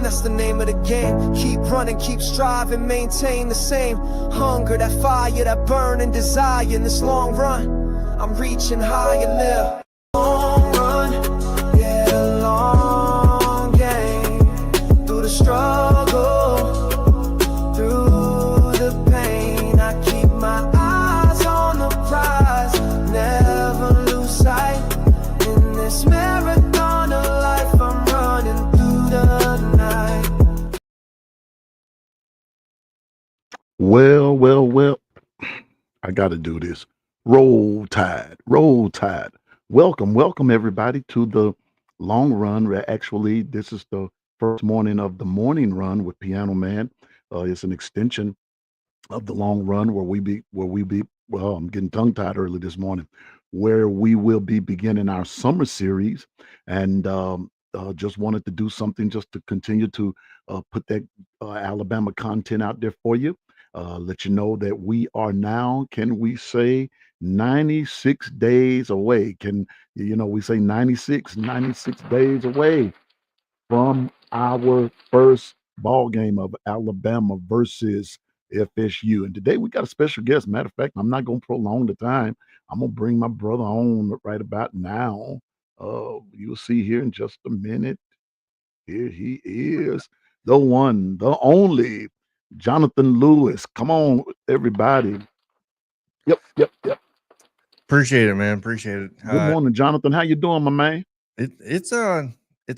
that's the name of the game. Keep running, keep striving, maintain the same hunger, that fire, that burning desire. In this long run, I'm reaching higher now. Long run, yeah, long game. Through the struggle, through the pain, I keep my eyes on the prize. Never lose sight in this marathon of life. I'm running through the night. Well, I got to do this. Roll Tide, Roll Tide. Welcome everybody to the long run. Actually, this is the first morning of the morning run with Piano Man. It's an extension of the long run well, I'm getting tongue tied early this morning, where we will be beginning our summer series. And just wanted to do something just to continue to put that Alabama content out there for you. Let you know that we are now, can we say, 96 days away? We say 96 days away from our first ball game of Alabama versus FSU. And today we got a special guest. Matter of fact, I'm not going to prolong the time. I'm going to bring my brother on right about now. You'll see here in just a minute. Here he is, the one, the only, Jonathan Lewis. Come on, everybody. Yep. Appreciate it, man. Appreciate it. Good morning, Jonathan. How you doing, my man? It's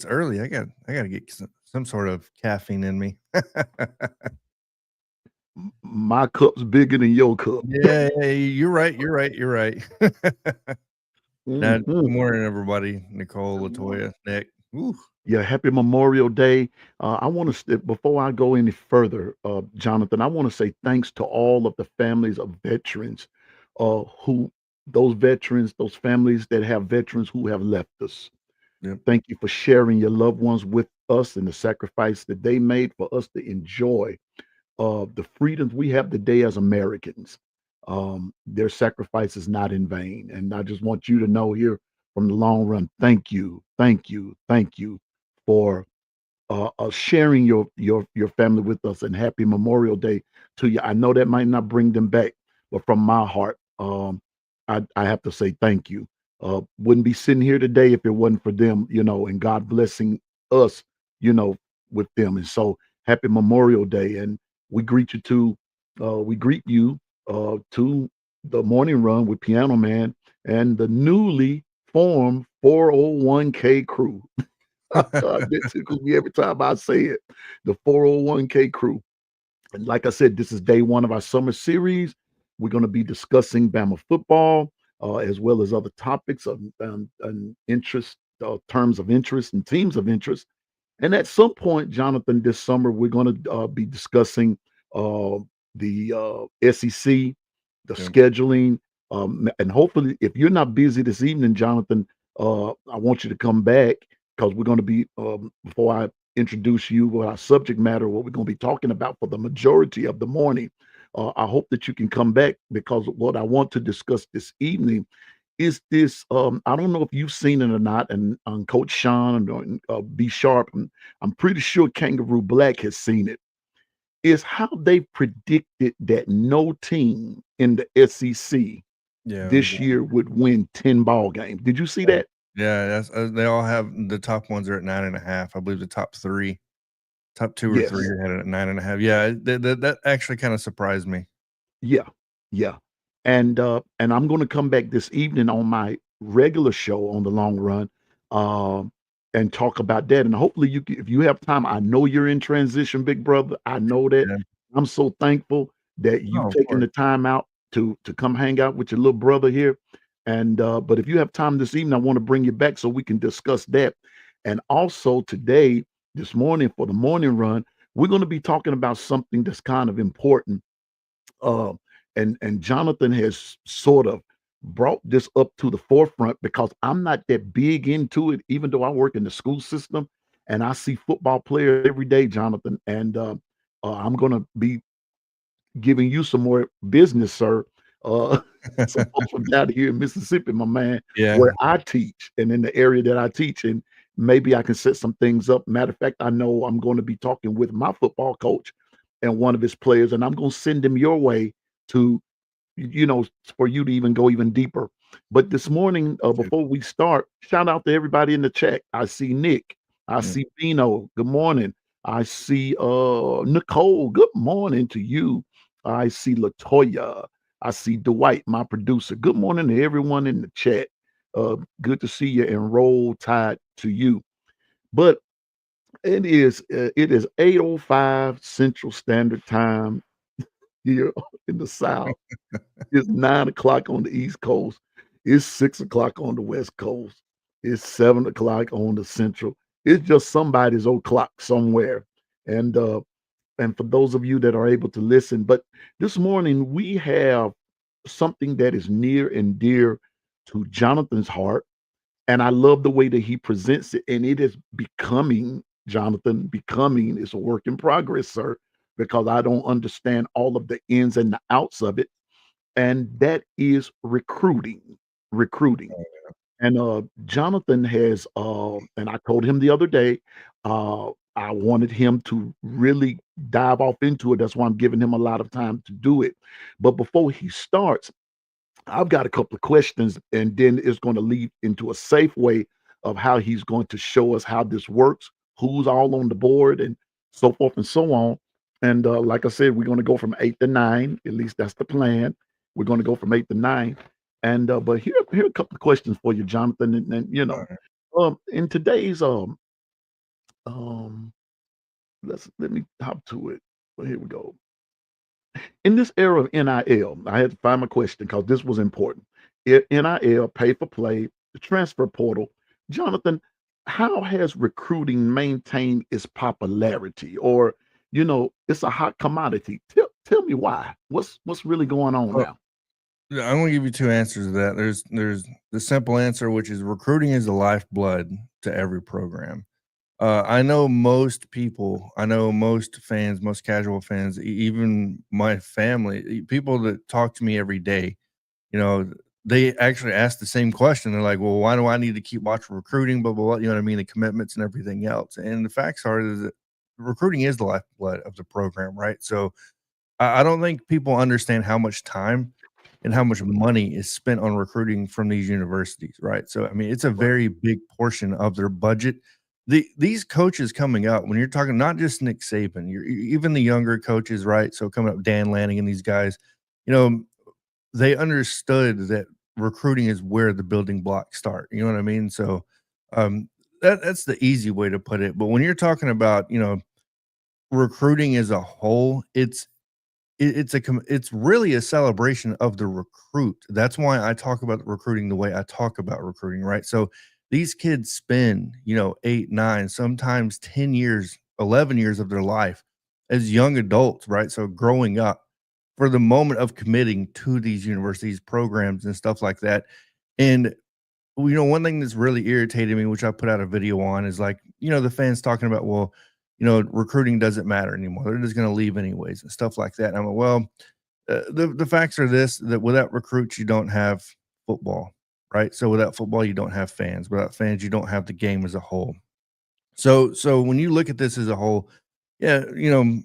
early. I got to get some sort of caffeine in me. My cup's bigger than your cup. Yeah, you're right. Good Mhm. morning, everybody. Nicole, Latoya, Nick. Ooh. Yeah, happy Memorial Day. I want to, before I go any further, Jonathan, I want to say thanks to all of the families of veterans, those families that have veterans who have left us. Yep. Thank you for sharing your loved ones with us and the sacrifice that they made for us to enjoy the freedoms we have today as Americans. Their sacrifice is not in vain. And I just want you to know here from the long run, thank you for sharing your family with us, and happy Memorial Day to you. I know that might not bring them back, but from my heart, I have to say thank you. Wouldn't be sitting here today if it wasn't for them, and God blessing us, with them. And so happy Memorial Day, and we greet you to the morning run with Piano Man and the newly formed 401k crew. That tickles me every time I say it. The 401k crew. And like I said, this is day one of our summer series. We're going to be discussing Bama football, as well as other topics of and interest, terms of interest and teams of interest. And at some point, Jonathan, this summer, we're going to be discussing the SEC, the scheduling, and hopefully, if you're not busy this evening, Jonathan, I want you to come back, because we're going to be, before I introduce you with our subject matter, what we're going to be talking about for the majority of the morning. I hope that you can come back, because what I want to discuss this evening is this. I don't know if you've seen it or not, and Coach Sean and B Sharp, and I'm pretty sure Kangaroo Black has seen it, is how they predicted that no team in the SEC this year would win 10 ball games. Did you see that? Yeah, that's they all have, the top ones are at 9.5. I believe the top two or three are headed at 9.5. Yeah, that actually kind of surprised me. Yeah. And I'm going to come back this evening on my regular show on the long run, and talk about that. And hopefully if you have time, I know you're in transition, big brother. I know that. Yeah. I'm so thankful that you've taken the time out to come hang out with your little brother here. And but if you have time this evening, I want to bring you back so we can discuss that. And also this morning, for the morning run, we're going to be talking about something that's kind of important. And Jonathan has sort of brought this up to the forefront, because I'm not that big into it, even though I work in the school system and I see football players every day, Jonathan. And I'm going to be giving you some more business, sir. Some folks from down here in Mississippi, my man, Yeah. where I teach, and in the area that I teach. And maybe I can set some things up. Matter of fact, I know I'm going to be talking with my football coach and one of his players, and I'm going to send them your way to, for you to even go even deeper. But this morning, before we start, shout out to everybody in the chat. I see Nick. I see Bino. Good morning. I see Nicole. Good morning to you. I see Latoya. I see Dwight, my producer. Good morning to everyone in the chat. Good to see you, and roll tide to you. But it is 8:05 Central Standard Time here in the South. It's 9 o'clock on the East Coast. It's 6 o'clock on the West Coast. It's 7 o'clock on the Central. It's just somebody's o'clock somewhere. And for those of you that are able to listen, but this morning we have something that is near and dear to Jonathan's heart. And I love the way that he presents it. And it is becoming, Jonathan, becoming is a work in progress, sir, because I don't understand all of the ins and the outs of it. And that is recruiting. Recruiting. And Jonathan has, and I told him the other day, I wanted him to really dive off into it. That's why I'm giving him a lot of time to do it. But before he starts, I've got a couple of questions, and then it's going to lead into a safe way of how he's going to show us how this works, who's all on the board, and so forth and so on. And like I said, we're going to go from 8 to 9. At least that's the plan. We're going to go from 8 to 9. And but here are a couple of questions for you, Jonathan. And in today's let me hop to it. Well, here we go. In this era of NIL, I had to find my question because this was important. NIL, pay for play, the transfer portal. Jonathan, how has recruiting maintained its popularity? Or, it's a hot commodity. Tell me why. What's really going on now? I'm going to give you two answers to that. There's the simple answer, which is recruiting is the lifeblood to every program. I know most people, I know most fans, most casual fans, even my family, people that talk to me every day, they actually ask the same question. They're like, well, why do I need to keep watching recruiting? Blah, blah, blah, you know what I mean? The commitments and everything else. And the facts are that recruiting is the lifeblood of the program, right? So I don't think people understand how much time and how much money is spent on recruiting from these universities, right? So, I mean, it's a very big portion of their budget. These coaches coming up, when you're talking not just Nick Saban, even the younger coaches, right? So coming up, Dan Lanning and these guys, they understood that recruiting is where the building blocks start. You know what I mean? So that's the easy way to put it. But when you're talking about, recruiting as a whole, it's really a celebration of the recruit. That's why I talk about recruiting the way I talk about recruiting, right? So these kids spend, 8, 9, sometimes 10 years, 11 years of their life as young adults, right? So growing up for the moment of committing to these universities, programs, and stuff like that. And, one thing that's really irritated me, which I put out a video on, is like, the fans talking about, well, recruiting doesn't matter anymore. They're just going to leave anyways and stuff like that. And I'm like, well, the facts are that without recruits, you don't have football. Right. So without football, you don't have fans. Without fans, you don't have the game as a whole. So when you look at this as a whole, yeah, to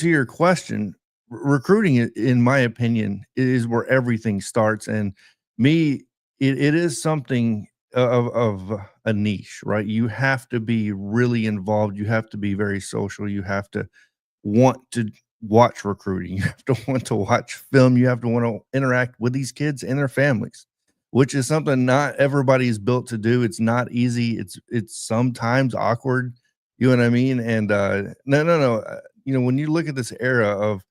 your question, recruiting, in my opinion, is where everything starts. And it is something of a niche, right? You have to be really involved. You have to be very social. You have to want to watch recruiting. You have to want to watch film. You have to want to interact with these kids and their families, which is something not everybody is built to do. It's not easy. It's sometimes awkward. You know what I mean? And no. When you look at this era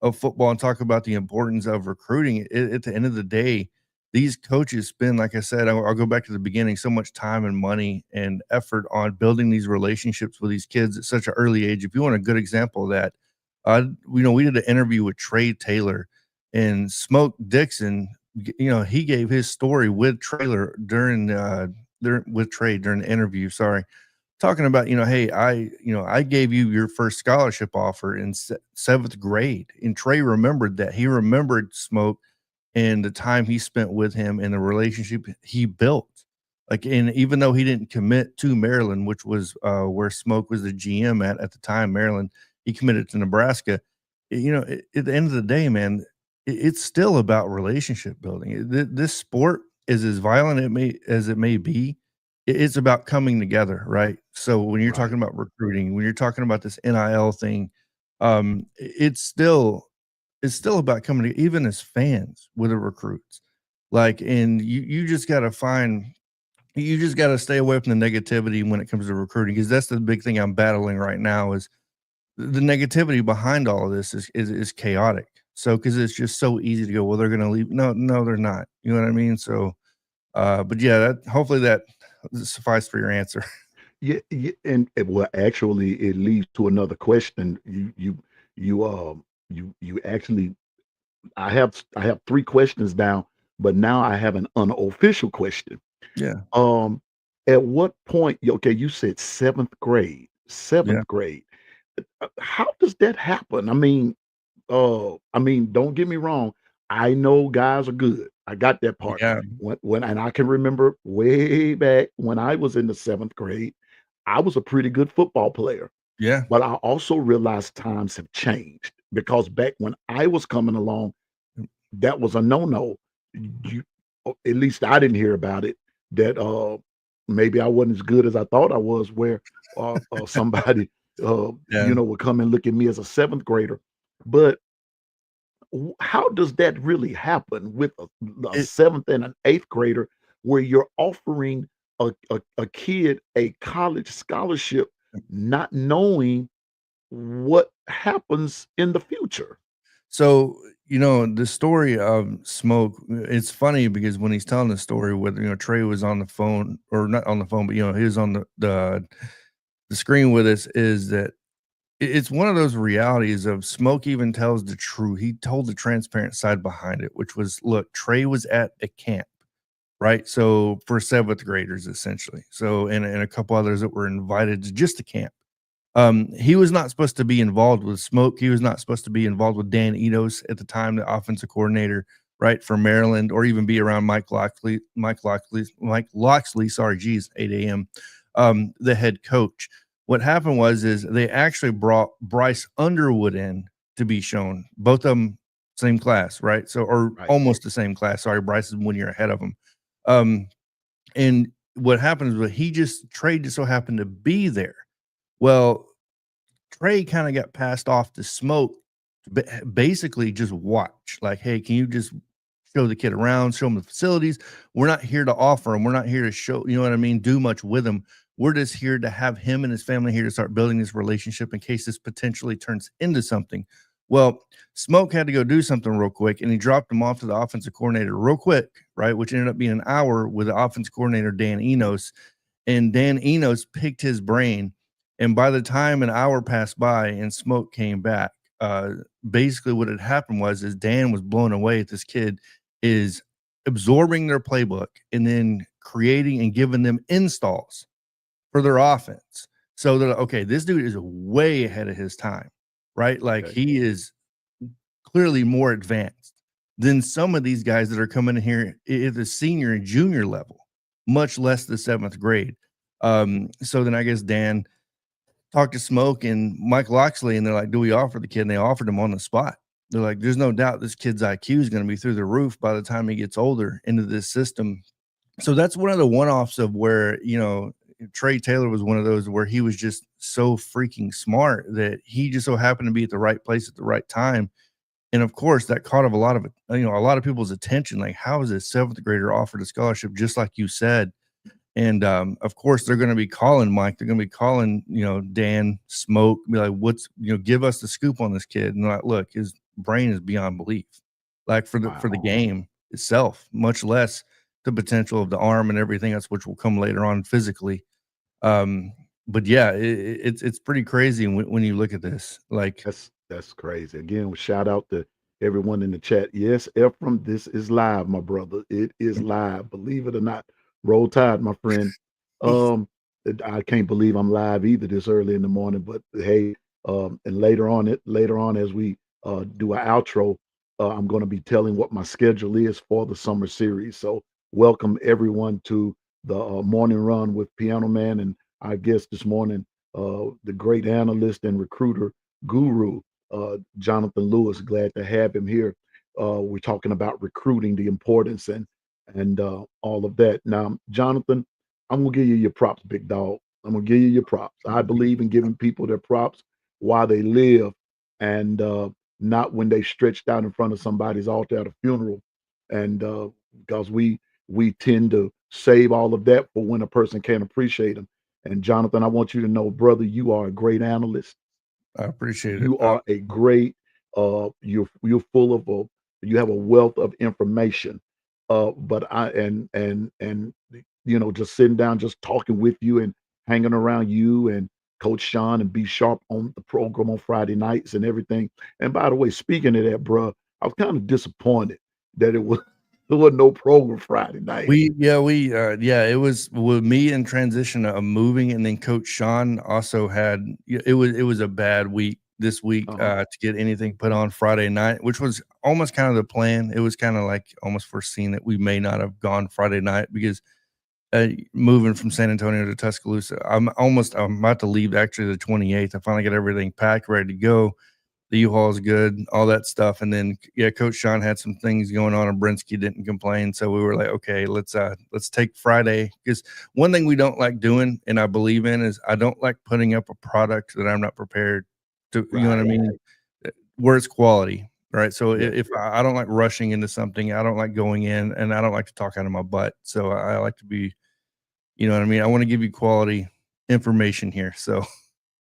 of football and talk about the importance of recruiting, at the end of the day, these coaches spend, like I said, I'll go back to the beginning, so much time and money and effort on building these relationships with these kids at such an early age. If you want a good example of that, we did an interview with Trey Taylor, and Smoke Dixon, he gave his story with Trailer during the interview. Sorry, talking about, hey, I gave you your first scholarship offer in 7th grade, and Trey remembered that. He remembered Smoke and the time he spent with him and the relationship he built. Like, and even though he didn't commit to Maryland, which was where Smoke was the GM at the time, Maryland, he committed to Nebraska. You know, at the end of the day, man, it's still about relationship building. This sport is as violent as it may be. It's about coming together, right? So when you're Right. talking about recruiting, when you're talking about this NIL thing, it's still about coming to, even as fans with the recruits. Like, and you just got to stay away from the negativity when it comes to recruiting, because that's the big thing I'm battling right now. Is the negativity behind all of this is chaotic. So because it's just so easy to go, well, they're going to leave. No, they're not. You know what I mean? So, but yeah, hopefully that suffice for your answer. Yeah, yeah, and well, actually, it leads to another question. You you actually, I have 3 questions now, but now I have an unofficial question. Yeah, Um, at what point? Okay, you said seventh grade. yeah, Seventh grade. How does that happen? I mean, don't get me wrong. I know guys are good. I got that part. yeah, And I can remember way back when I was in the seventh grade, I was a pretty good football player. yeah, But I also realized times have changed because back when I was coming along, that was a no-no. You, at least I didn't hear about it. That maybe I wasn't as good as I thought I was. Where somebody yeah. would come and look at me as a seventh grader. But how does that really happen with a It seventh and an eighth grader, where you're offering a kid a college scholarship, not knowing what happens in the future? So, the story of Smoke, it's funny because when he's telling the story, whether Trey was on the phone or not on the phone, but he was on the screen with us, is that it's one of those realities of Smoke even tells the truth. He told the transparent side behind it, which was, look, Trey was at a camp, right? So for seventh graders, essentially. So, and a couple others that were invited to just a camp. He was not supposed to be involved with Smoke. He was not supposed to be involved with Dan Enos at the time, the offensive coordinator, right, for Maryland, or even be around Mike Loxley, sorry, geez, 8 a.m., the head coach. What happened is they actually brought Bryce Underwood in to be shown. Both of them same class, right? So, or Right. almost the same class. Sorry, Bryce is 1 year ahead of him. And what happened is, Trey just so happened to be there. Well, Trey kind of got passed off to Smoke to basically just watch. Like, hey, can you just show the kid around, show him the facilities? We're not here to offer him. We're not here to show, you know what I mean, do much with him. We're just here to have him and his family here to start building this relationship in case this potentially turns into something. Well, Smoke had to go do something real quick, and he dropped him off to the offensive coordinator real quick, right? Which ended up being an hour with the offensive coordinator, Dan Enos. And Dan Enos picked his brain. And by the time an hour passed by and Smoke came back, basically what had happened is Dan was blown away at this kid is absorbing their playbook and then creating and giving them installs for their offense. So they're like, okay, this dude is way ahead of his time, right? Like, Okay. he is clearly more advanced than some of these guys that are coming in here at the senior and junior level, much less the seventh grade. So then I guess Dan talked to Smoke and Mike Loxley, and they're like, do we offer the kid? And they offered him on the spot. They're like, there's no doubt this kid's IQ is going to be through the roof by the time he gets older into this system. So that's one of the one-offs of where, Trey Taylor was one of those where he was just so freaking smart that he just so happened to be at the right place at the right time. And of course, that caught a lot of people's attention. Like, how is a seventh grader offered a scholarship, just like you said? And of course, they're going to be calling Mike. They're going to be calling, Dan, Smoke, be like, give us the scoop on this kid. And they're like, look, his brain is beyond belief. Like, for the Wow. game itself, much less the potential of the arm and everything else, which will come later on physically. But yeah, it's pretty crazy when you look at this. Like, That's crazy. Again, shout out to everyone in the chat. Yes, Ephraim, this is live, my brother. It is live. Believe it or not. Roll Tide, my friend. Um, I can't believe I'm live either this early in the morning. But hey, and later on as we do our outro, I'm going to be telling what my schedule is for the summer series. So welcome everyone to the morning run with Piano Man and our guest this morning, the great analyst and recruiter guru, Jonathan Lewis. Glad to have him here. We're talking about recruiting, the importance and all of that. Now, Jonathan, I'm gonna give you your props, big dog. I'm gonna give you your props. I believe in giving people their props while they live, and not when they stretched out in front of somebody's altar at a funeral. And because we tend to save all of that for when a person can't appreciate them. And Jonathan, I want you to know, brother, you are a great analyst. I appreciate it. You are a great you're full of you have a wealth of information. But I and you know, just sitting down, just talking with you and hanging around you and Coach Sean and B Sharp on the program on Friday nights and everything. And by the way, speaking of that, bro, I was kind of disappointed that it was there was no program Friday night. It was with me in transition of moving, and then Coach Sean also had it was a bad week this week to get anything put on Friday night, which was almost kind of the plan. It was kind of like almost foreseen that we may not have gone Friday night because moving from San Antonio to Tuscaloosa, I'm about to leave actually the 28th. I finally got everything packed, ready to go. The U-Haul is good, all that stuff. And then, Coach Sean had some things going on, and Brinsky didn't complain. So we were like, okay, let's take Friday. Because one thing we don't like doing, and I believe in, is I don't like putting up a product that I'm not prepared to, you know what I mean, where it's quality, right? So if I don't like rushing into something, I don't like going in, and I don't like to talk out of my butt. So I like to be, you know what I mean? I want to give you quality information here. So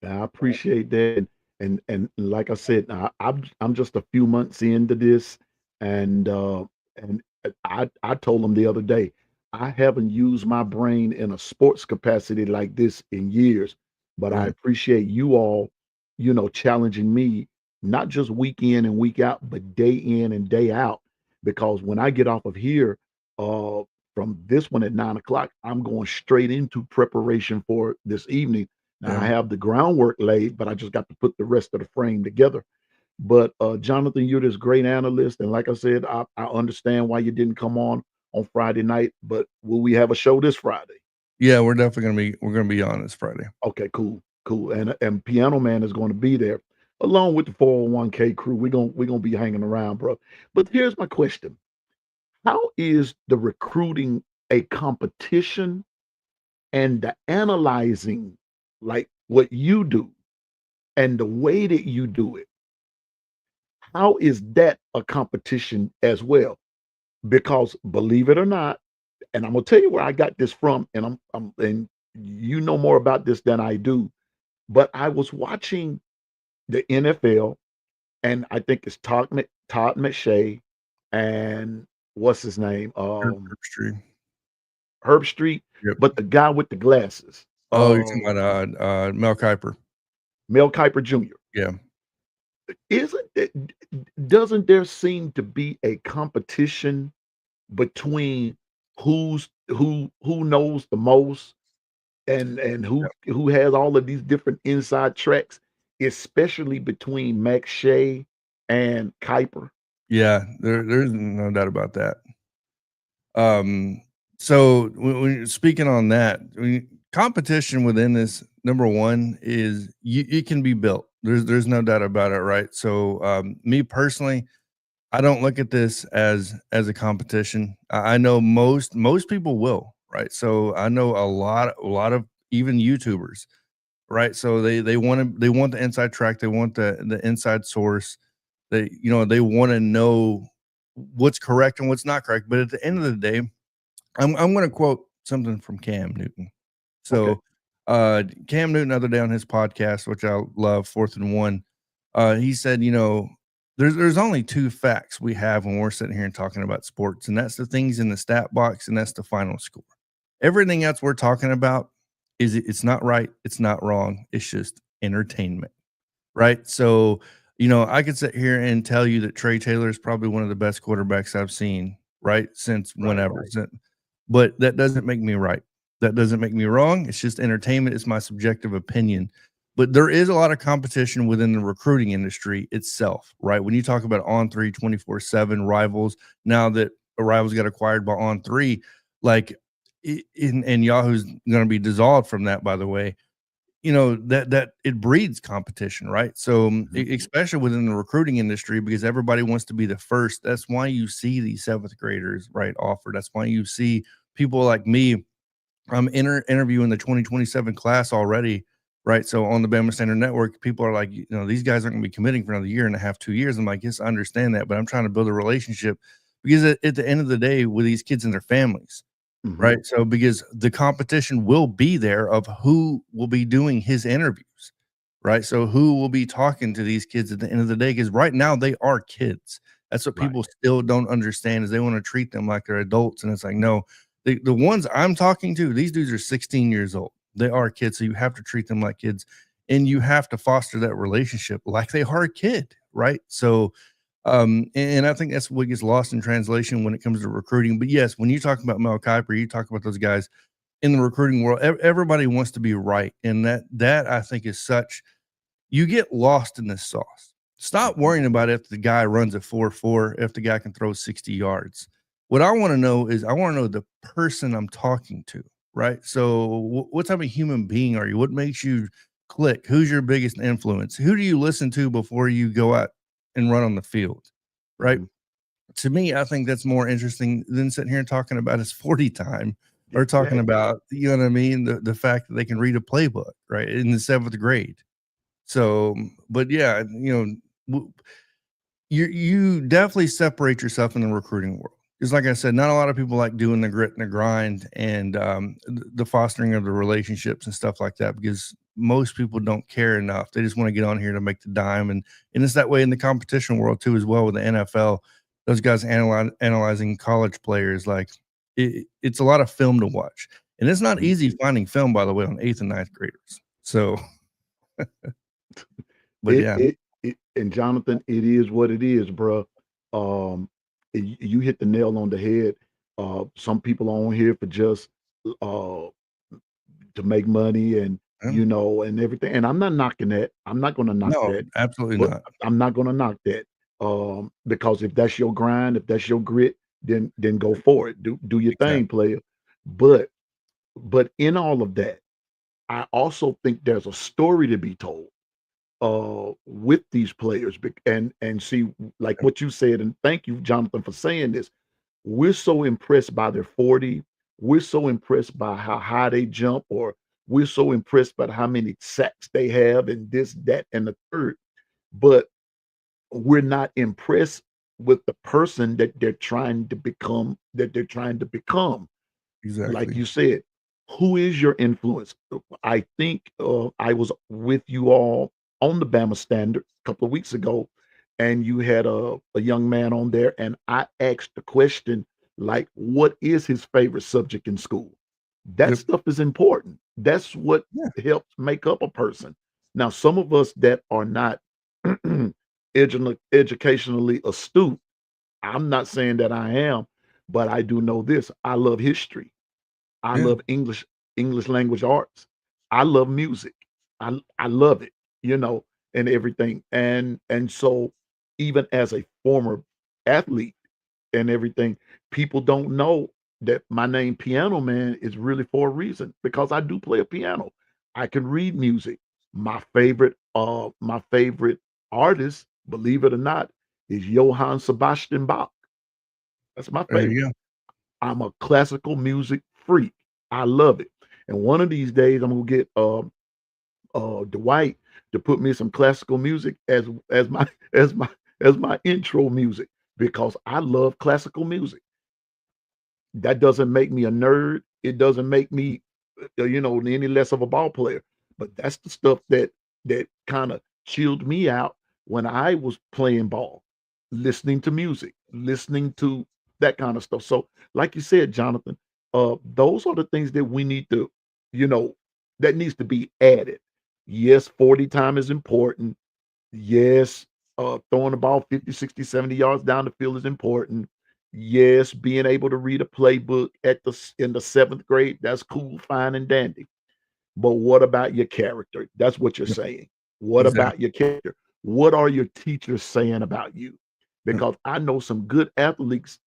I appreciate that. And like I said, I'm just a few months into this, and I told them the other day, I haven't used my brain in a sports capacity like this in years, but I Right. appreciate you all, you know, challenging me, not just week in and week out, but day in and day out. Because when I get off of here, from this one at 9 o'clock, I'm going straight into preparation for this evening. Now I Yeah. have the groundwork laid, but I just got to put the rest of the frame together. But Jonathan, you're this great analyst, and like I said, I understand why you didn't come on Friday night. But will we have a show this Friday? Yeah, we're definitely gonna be on this Friday. Okay, cool. And Piano Man is going to be there along with the 401k crew. We're gonna be hanging around, bro. But here's my question: how is the recruiting a competition and the analyzing, like what you do and the way that you do it? How is that a competition as well? Because believe it or not, and I'm gonna tell you where I got this from, and and you know more about this than I do, but I was watching the NFL, and I think it's Todd McShay and what's his name? Street. Herb Street, Yep. but the guy with the glasses. Oh, you're talking about Mel Kiper. Mel Kiper Jr. Yeah. Doesn't there seem to be a competition between who knows the most and who has all of these different inside tracks, especially between Max Shea and Kiper? Yeah, there's no doubt about that. So when speaking on that, competition within this, number one is it can be built. There's no doubt about it, right? So me personally, I don't look at this as a competition. I know most people will, right? So I know a lot of even YouTubers, right? So they want the inside track, they want the inside source. They want to know what's correct and what's not correct. But at the end of the day, I'm going to quote something from Cam Newton. So Cam Newton, the other day on his podcast, which I love, 4th and 1, he said, there's only two facts we have when we're sitting here and talking about sports, and that's the things in the stat box, and that's the final score. Everything else we're talking about it's not right, it's not wrong, it's just entertainment, right? So, I could sit here and tell you that Trey Taylor is probably one of the best quarterbacks I've seen, right, since whenever. Right. But that doesn't make me right. That doesn't make me wrong. It's just entertainment. It's my subjective opinion. But there is a lot of competition within the recruiting industry itself, right? When you talk about On3 24/7 rivals, now that Rivals got acquired by On3, like and Yahoo's going to be dissolved from that, by the way. You know, that it breeds competition, right? So especially within the recruiting industry, because everybody wants to be the first. That's why you see these 7th graders, right, offered. That's why you see people like me. I'm interviewing the 2027 class already, right? So on the Bama Standard Network, people are like, you know, these guys aren't going to be committing for another year and a half, 2 years. I'm like, yes, I understand that, but I'm trying to build a relationship because at the end of the day, with these kids and their families, right? So because the competition will be there of who will be doing his interviews, right? So who will be talking to these kids at the end of the day? Because right now they are kids. That's what people still don't understand is they want to treat them like they're adults. And it's like, no, the ones I'm talking to, these dudes are 16 years old. They are kids. So you have to treat them like kids and you have to foster that relationship like they are a kid, right? So and I think that's what gets lost in translation when it comes to recruiting. But yes, when you talk about Mel Kiper, you talk about those guys in the recruiting world, everybody wants to be right. And that I think is such, you get lost in this sauce. Stop worrying about if the guy runs a 4.4, if the guy can throw 60 yards. What I want to know is I want to know the person I'm talking to, right? So what type of human being are you? What makes you click? Who's your biggest influence? Who do you listen to before you go out and run on the field, right? To me, I think that's more interesting than sitting here and talking about his 40 time or talking about, you know what I mean? The fact that they can read a playbook, right? In the 7th grade. So, but yeah, you know, you definitely separate yourself in the recruiting world. Because like I said, not a lot of people like doing the grit and the grind and the fostering of the relationships and stuff like that, because most people don't care enough. They just want to get on here to make the dime. And it's that way in the competition world too, as well, with the NFL. Those guys analyzing college players, like it's a lot of film to watch. And it's not easy finding film, by the way, on 8th and 9th graders. So, but yeah. And Jonathan, it is what it is, bro. You hit the nail on the head. Some people are on here for just to make money and you know and everything. And I'm not knocking that. I'm not going to knock No, that. absolutely But not. I'm not going to knock that. Because if that's your grind, if that's your grit, then go for it. Do your thing, player. But in all of that, I also think there's a story to be told with these players and see like what you said, and thank you, Jonathan, for saying this. We're so impressed by their 40. We're so impressed by how high they jump, or we're so impressed by how many sacks they have and this, that, and the third. But we're not impressed with the person that they're trying to become, Like Exactly. you said, who is your influence? I think I was with you all on the Bama Standard a couple of weeks ago, and you had a young man on there, and I asked the question, like, what is his favorite subject in school? That Yep. stuff is important. That's what Yeah. helps make up a person. Now, some of us that are not educationally astute, I'm not saying that I am, but I do know this. I love history. I Yeah. love English language arts. I love music. I love it, you know, and everything. And so even as a former athlete and everything, people don't know that my name Piano Man is really for a reason because I do play a piano. I can read music. My favorite artist, believe it or not, is Johann Sebastian Bach. That's my There favorite. you go. I'm a classical music freak. I love it. And one of these days, I'm gonna get Dwight to put me some classical music as my as my as my intro music because I love classical music. That doesn't make me a nerd. It doesn't make me, any less of a ball player. But that's the stuff that kind of chilled me out when I was playing ball, listening to music, listening to that kind of stuff. So, like you said, Jonathan, those are the things that we need to, you know, that needs to be added. Yes, 40 time is important. Yes, throwing the ball 50, 60, 70 yards down the field is important. Yes, being able to read a playbook in the 7th grade, that's cool, fine, and dandy. But what about your character? That's what you're Yep. saying. What Exactly. about your character? What are your teachers saying about you? Yep. Because I know some good athletes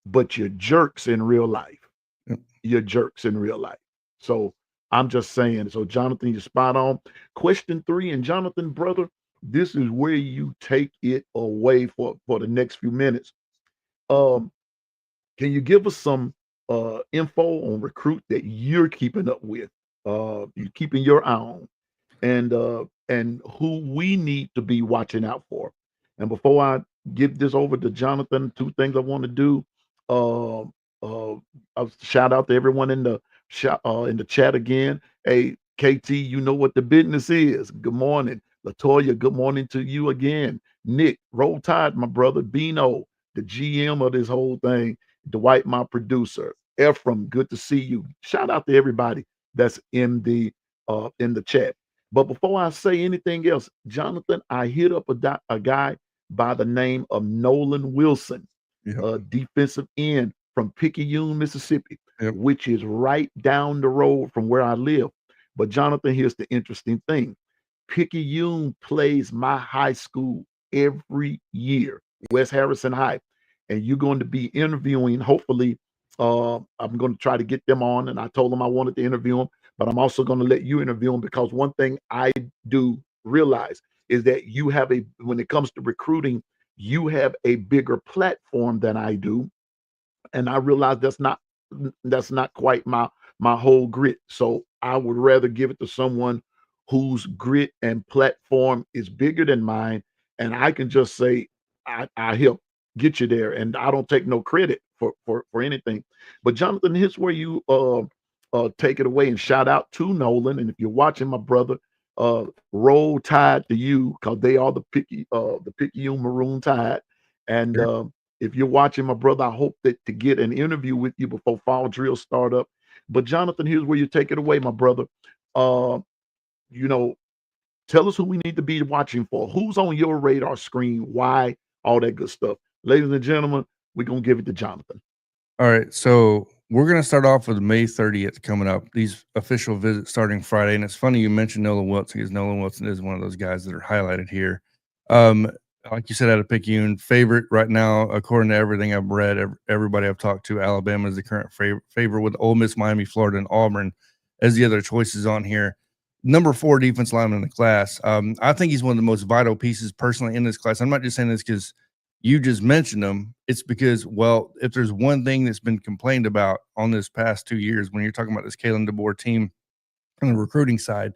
but you're jerks in real life. Yep. You're jerks in real life. So I'm just saying. So Jonathan, you're spot on. Question 3, and Jonathan, brother, this is where you take it away for the next few minutes. Can you give us some info on recruit that you're keeping up with? You're keeping your eye on, and who we need to be watching out for. And before I give this over to Jonathan, 2 things I want to do. I'll shout out to everyone in the chat again. Hey, KT, you know what the business is. Good morning. Latoya, good morning to you again. Nick, Roll Tide, my brother. Bino, the GM of this whole thing. Dwight, my producer. Ephraim, good to see you. Shout out to everybody that's in the chat. But before I say anything else, Jonathan, I hit up a guy by the name of Nolan Wilson, Yep. defensive end from Picayune, Mississippi, Yep. which is right down the road from where I live. But Jonathan, here's the interesting thing. Picayune plays my high school every year, West Harrison High. And you're going to be interviewing, hopefully, I'm going to try to get them on. And I told them I wanted to interview them, but I'm also going to let you interview them, because one thing I do realize is that you have when it comes to recruiting, you have a bigger platform than I do. And I realize that's not quite my whole grit. So I would rather give it to someone whose grit and platform is bigger than mine, and I can just say I help get you there, and I don't take no credit for anything. But Jonathan, here's where you take it away, and shout out to Nolan. And if you're watching, my brother, Roll Tide to you, because they are the Picayune Maroon Tide. And if you're watching, my brother, I hope that to get an interview with you before fall drill start up. But Jonathan, here's where you take it away, my brother. Tell us who we need to be watching for. Who's on your radar screen? Why? All that good stuff. Ladies and gentlemen, we're going to give it to Jonathan. All right. So we're going to start off with May 30th coming up. These official visits starting Friday. And it's funny you mentioned Nolan Wilson, because Nolan Wilson is one of those guys that are highlighted here. Like you said, out of Picayune, favorite right now, according to everything I've read, everybody I've talked to, Alabama is the current favorite, with Ole Miss, Miami, Florida, and Auburn as the other choices on here. Number 4 defense lineman in the class. I think he's one of the most vital pieces personally in this class. I'm not just saying this because you just mentioned him. It's because, well, if there's one thing that's been complained about on this past 2 years, when you're talking about this Kalen DeBoer team on the recruiting side,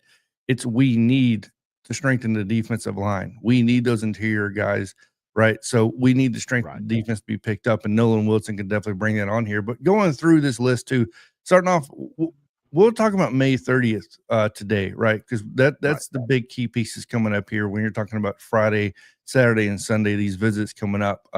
it's we need to strengthen the defensive line. We need those interior guys, right? So we need to strengthen the defense to be picked up, and Nolan Wilson can definitely bring that on here. But going through this list too, starting off, we'll talk about May 30th today, right? Because that's the big key pieces coming up here when you're talking about Friday, Saturday, and Sunday, these visits coming up.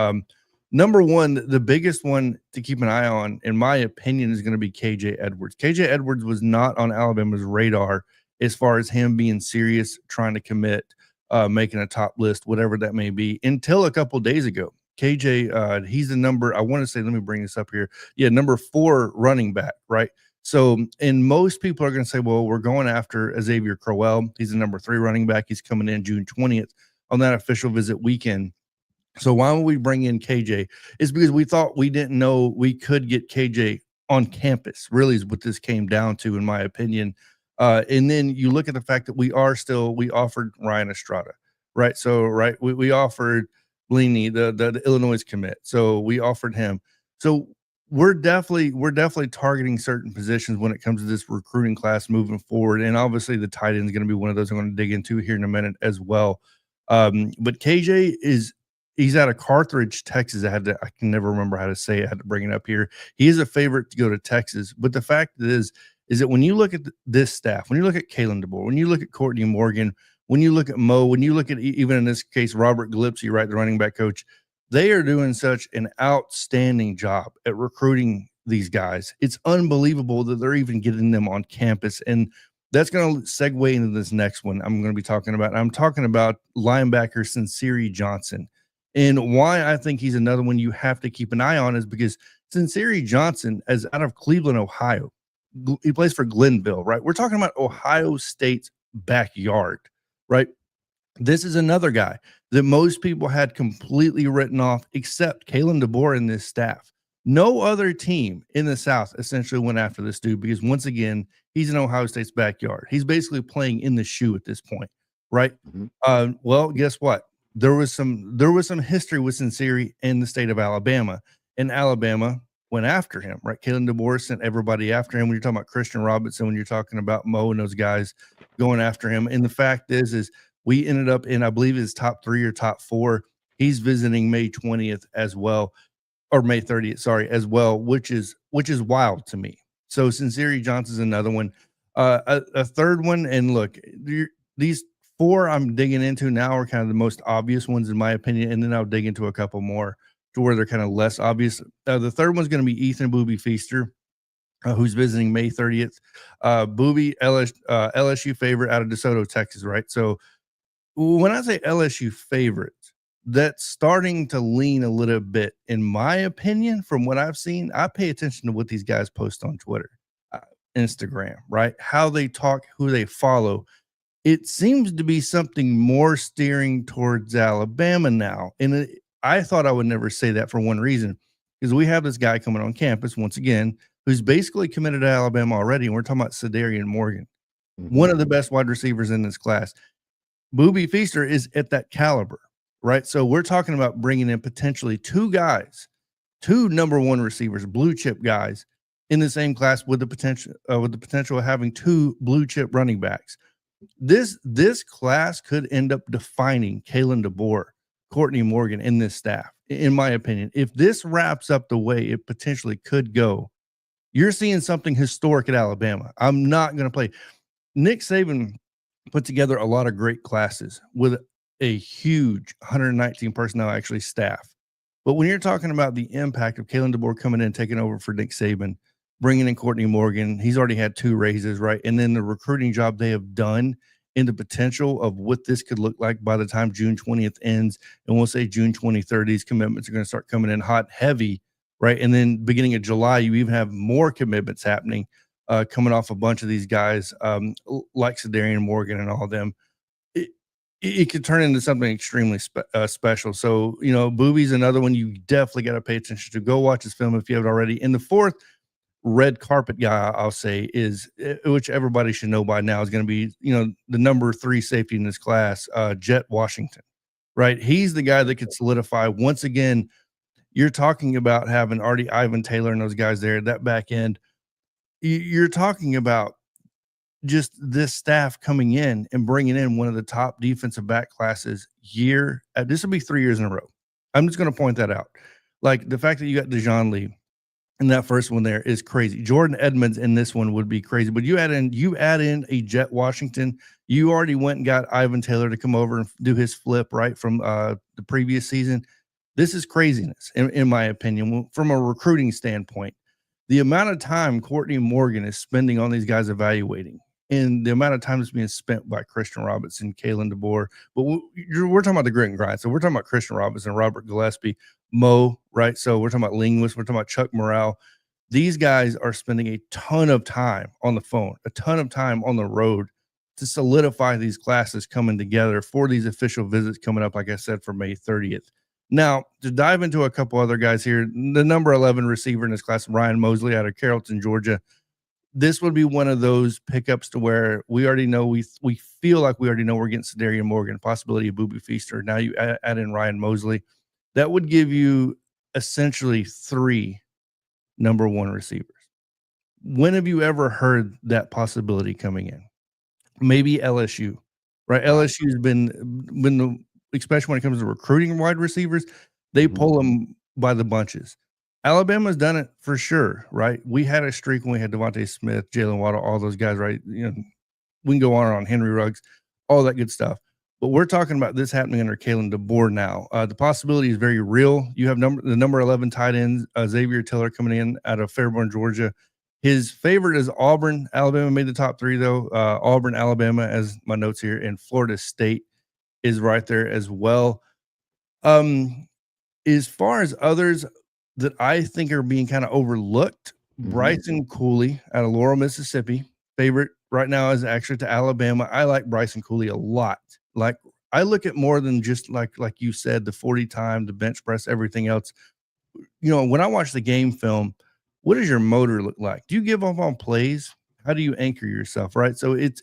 Number 1, the biggest one to keep an eye on, in my opinion, is going to be KJ Edwards. KJ Edwards was not on Alabama's radar as far as him being serious, trying to commit, making a top list, whatever that may be, until a couple days ago. KJ, he's the number, I want to say, let me bring this up here. Yeah, number 4 running back, right? So, and most people are going to say, well, we're going after Xavier Crowell. He's the number 3 running back. He's coming in June 20th on that official visit weekend. So why would we bring in KJ? It's because we thought we didn't know we could get KJ on campus, really is what this came down to, in my opinion. And then you look at the fact that we offered Ryan Estrada, right? So, right, we offered Blaney, the Illinois commit. So we offered him. So we're definitely targeting certain positions when it comes to this recruiting class moving forward. And obviously the tight end is going to be one of those I'm going to dig into here in a minute as well. But KJ he's out of Carthage, Texas. I can never remember how to say it. I had to bring it up here. He is a favorite to go to Texas. But the fact is that when you look at this staff, when you look at Kalen DeBoer, when you look at Courtney Morgan, when you look at Mo, when you look at, even in this case, Robert Glipsy, right, the running back coach, they are doing such an outstanding job at recruiting these guys. It's unbelievable that they're even getting them on campus. And that's going to segue into this next one I'm going to be talking about. I'm talking about linebacker Sincere Johnson. And why I think he's another one you have to keep an eye on is because Sincere Johnson is out of Cleveland, Ohio. He plays for Glenville, right? We're talking about Ohio State's backyard, right? This is another guy that most people had completely written off, except Kalen DeBoer and this staff. No other team in the South essentially went after this dude because once again, he's in Ohio State's backyard. He's basically playing in the shoe at this point, right? Well, guess what? There was some history with Sincere in the state of Alabama, and Alabama went after him, right? Kalen DeBoer sent everybody after him. When you're talking about Christian Robinson, when you're talking about Mo and those guys going after him, and the fact is we ended up in, I believe, his top 3 or top 4. He's visiting May 20th as well. Or May 30th, sorry, as well, which is wild to me. So Sincere Johnson's another one. A third one, and look, these 4 I'm digging into now are kind of the most obvious ones in my opinion, and then I'll dig into a couple more to where they're kind of less obvious. The third one's going to be Ethan Boobie Feaster, who's visiting May 30th. Boobie, LSU favorite out of DeSoto, Texas, right? So when I say LSU favorite, that's starting to lean a little bit, in my opinion, from what I've seen. I pay attention to what these guys post on Twitter, Instagram, right? How they talk, who they follow. It seems to be something more steering towards Alabama now. And I thought I would never say that for one reason, because we have this guy coming on campus once again, who's basically committed to Alabama already. And we're talking about Sadarian Morgan, one of the best wide receivers in this class. Boobie Feaster is at that caliber. Right. So we're talking about bringing in potentially 2 guys, 2 number 1 receivers, blue chip guys in the same class with the potential of having 2 blue chip running backs. This class could end up defining Kalen DeBoer, Courtney Morgan in this staff, in my opinion. If this wraps up the way it potentially could go, you're seeing something historic at Alabama. I'm not going to play. Nick Saban put together a lot of great classes with a huge 119 personnel actually staff. But when you're talking about the impact of Kalen DeBoer coming in, taking over for Nick Saban, bringing in Courtney Morgan, he's already had 2 raises, right? And then the recruiting job they have done and the potential of what this could look like by the time June 20th ends. And we'll say June 23rd, these commitments are going to start coming in hot, heavy, right? And then beginning of July, you even have more commitments happening, coming off a bunch of these guys, like Sadarian Morgan and all of them. It could turn into something extremely special. So, Boobie's another one you definitely got to pay attention to. Go watch this film if you haven't already. And the 4th red carpet guy, I'll say, is, which everybody should know by now, is going to be, the number 3 safety in this class, Jet Washington, right? He's the guy that could solidify. Once again, you're talking about having already Ivan Taylor and those guys there, that back end. You're talking about just this staff coming in and bringing in one of the top defensive back classes this will be 3 years in a row. I'm just going to point that out. Like the fact that you got Dejon Lee in that first one there is crazy. Jordan Edmonds in this one would be crazy, but you add in a Jet Washington. You already went and got Ivan Taylor to come over and do his flip right from the previous season. This is craziness in my opinion, from a recruiting standpoint. The amount of time Courtney Morgan is spending on these guys evaluating, and the amount of time that's being spent by Christian Robinson, Kalen DeBoer. But we're talking about the grit and grind. So we're talking about Christian Robinson, Robert Gillespie, Mo, right? So we're talking about Linguist. We're talking about Chuck Morrell. These guys are spending a ton of time on the phone, a ton of time on the road to solidify these classes coming together for these official visits coming up, like I said, for May 30th. Now, to dive into a couple other guys here, the number 11 receiver in this class, Ryan Mosley out of Carrollton, Georgia. This would be one of those pickups to where we already know, we feel like we already know we're getting Sadarian Morgan, possibility of Boobie Feaster. Now you add in Ryan Mosley. That would give you essentially 3 number 1 receivers. When have you ever heard that possibility coming in? Maybe LSU, right? LSU has been especially when it comes to recruiting wide receivers, they pull them by the bunches. Alabama's done it for sure, right? We had a streak when we had Devontae Smith, Jalen Waddle, all those guys, right? We can go on Henry Ruggs, all that good stuff. But we're talking about this happening under Kalen DeBoer now. The possibility is very real. You have the number 11 tight end, Xavier Tiller, coming in out of Fairborn, Georgia. His favorite is Auburn. Alabama made the top 3, though. Auburn, Alabama, as my notes here, and Florida State is right there as well. As far as others that I think are being kind of overlooked, Bryson Cooley out of Laurel, Mississippi. Favorite right now is actually to Alabama. I like Bryson Cooley a lot. Like, I look at more than just like you said, the 40 time, the bench press, everything else. when I watch the game film, what does your motor look like? Do you give up on plays? How do you anchor yourself, right? So it's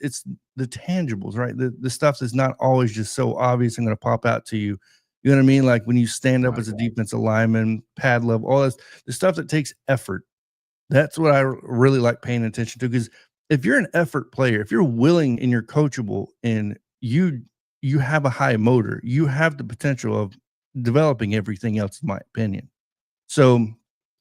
the tangibles, right? The stuff that's not always just so obvious and going to pop out to you. You know what I mean? Like when you stand up Right. as a defensive lineman, pad level, all this, the stuff that takes effort. That's what I really like paying attention to, because if you're an effort player, if you're willing and you're coachable and you have a high motor, you have the potential of developing everything else, in my opinion. So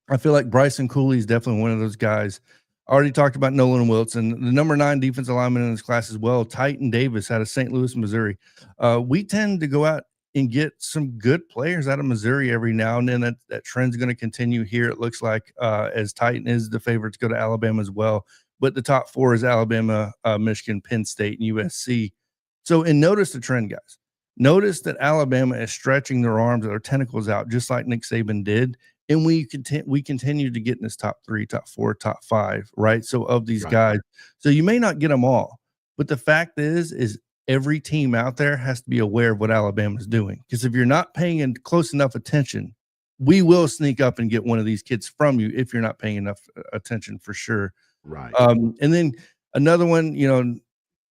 I feel like Bryson Cooley is definitely one of those guys. I already talked about Nolan Wilson, the number 9 defensive lineman in this class as well, Titan Davis out of St. Louis, Missouri. We tend to go out and get some good players out of Missouri every now and then. That trend's going to continue here, it looks like, as Titan is the favorite to go to Alabama as well. But the top 4 is Alabama, Michigan, Penn State, and USC. So, and notice the trend, guys. Notice that Alabama is stretching their arms, their tentacles out, just like Nick Saban did. And we continue to get in this top 3, top 4, top 5, right? So of these Right. guys, so you may not get them all, but the fact is every team out there has to be aware of what Alabama's doing. Because if you're not paying close enough attention, we will sneak up and get one of these kids from you if you're not paying enough attention, for sure. Right. And then another one,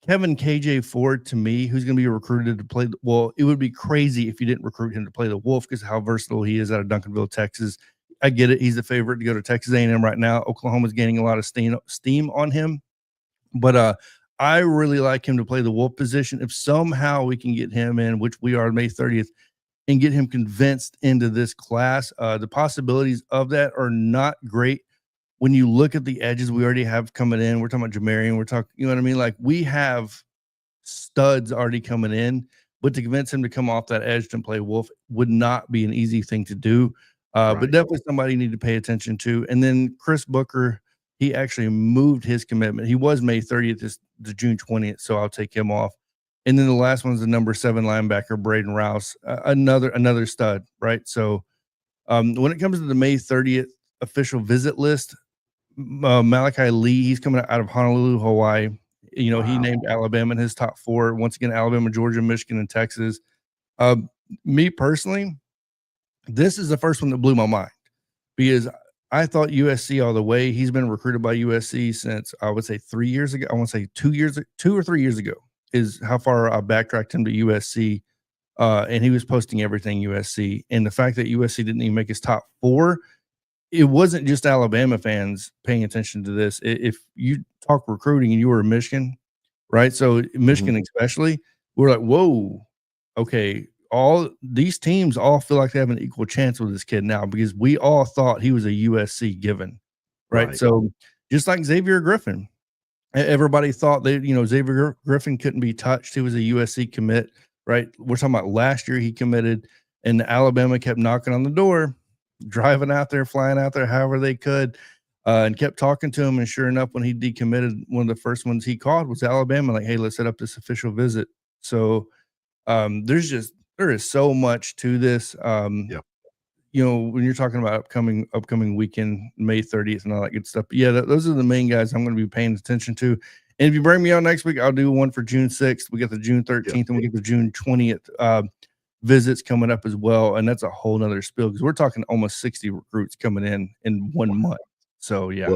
Kevin KJ Ford, to me, who's going to be recruited to play. Well, it would be crazy if you didn't recruit him to play the Wolf, because how versatile he is out of Duncanville, Texas. I get it. He's the favorite to go to Texas A&M right now. Oklahoma's gaining a lot of steam on him. But I really like him to play the Wolf position. If somehow we can get him in, which we are May 30th, and get him convinced into this class, the possibilities of that are not great. When you look at the edges we already have coming in, we're talking about Jamarian, we're talking, you know what I mean? Like, we have studs already coming in, but to convince him to come off that edge and play Wolf would not be an easy thing to do. But Right. definitely somebody you need to pay attention to. And then Chris Booker, he actually moved his commitment. He was May 30th to June 20th, so I'll take him off. And then the last one's the number 7 linebacker, Braden Rouse, another stud, right? So when it comes to the May 30th official visit list, Malachi Lee, he's coming out of Honolulu, Hawaii. He Wow. named Alabama in his top 4. Once again, Alabama, Georgia, Michigan, and Texas. Me personally, this is the first one that blew my mind, because I thought USC all the way. He's been recruited by USC since, I would say, 3 years ago. I want to say 2 or 3 years ago is how far I backtracked him to USC. And he was posting everything USC. And the fact that USC didn't even make his top 4, it wasn't just Alabama fans paying attention to this. If you talk recruiting and you were in Michigan, right? So Michigan especially, we're like, whoa, okay. All these teams all feel like they have an equal chance with this kid now, because we all thought he was a USC given, right? Right. So just like Xavier Griffin, everybody thought that, Xavier Griffin couldn't be touched. He was a USC commit, right? We're talking about last year he committed, and Alabama kept knocking on the door, driving out there, flying out there, however they could, and kept talking to him. And sure enough, when he decommitted, one of the first ones he called was Alabama, like, hey, let's set up this official visit. So there is so much to this. Yep. When you're talking about upcoming weekend, May 30th and all that good stuff. But yeah, those are the main guys I'm going to be paying attention to. And if you bring me on next week, I'll do one for June 6th. We get the June 13th and we get the June 20th visits coming up as well. And that's a whole nother spill, because we're talking almost 60 recruits coming in 1 month. So yeah.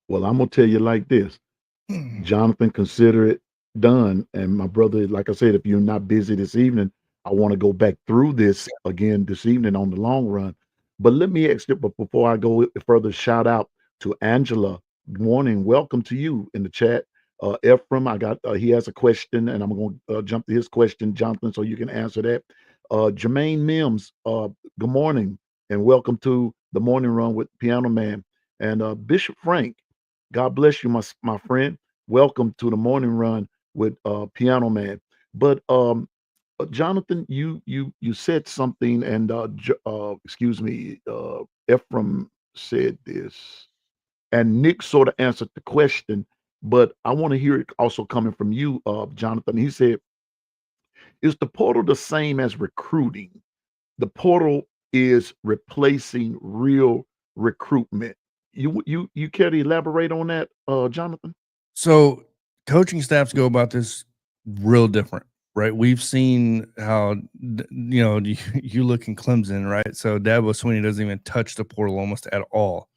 Well, I'm gonna tell you like this, Jonathan, consider it done. And my brother, like I said, if you're not busy this evening, I want to go back through this again this evening on the long run. But let me ask you, but before I go further, shout out to Angela. Good morning. Welcome to you in the chat. Ephraim, he has a question, and I'm going to jump to his question, Jonathan, so you can answer that. Jermaine Mims, good morning, and welcome to the morning run with Piano Man. And Bishop Frank, God bless you, my friend. Welcome to the morning run with Piano Man. But Jonathan, you said something, and excuse me, Ephraim said this, and Nick sort of answered the question, but I want to hear it also coming from you, Jonathan. He said, "Is the portal the same as recruiting? The portal is replacing real recruitment." You care to elaborate on that, Jonathan? So coaching staffs go about this real different. right? We've seen how, you look in Clemson, right? So Dabo Swinney doesn't even touch the portal almost at all.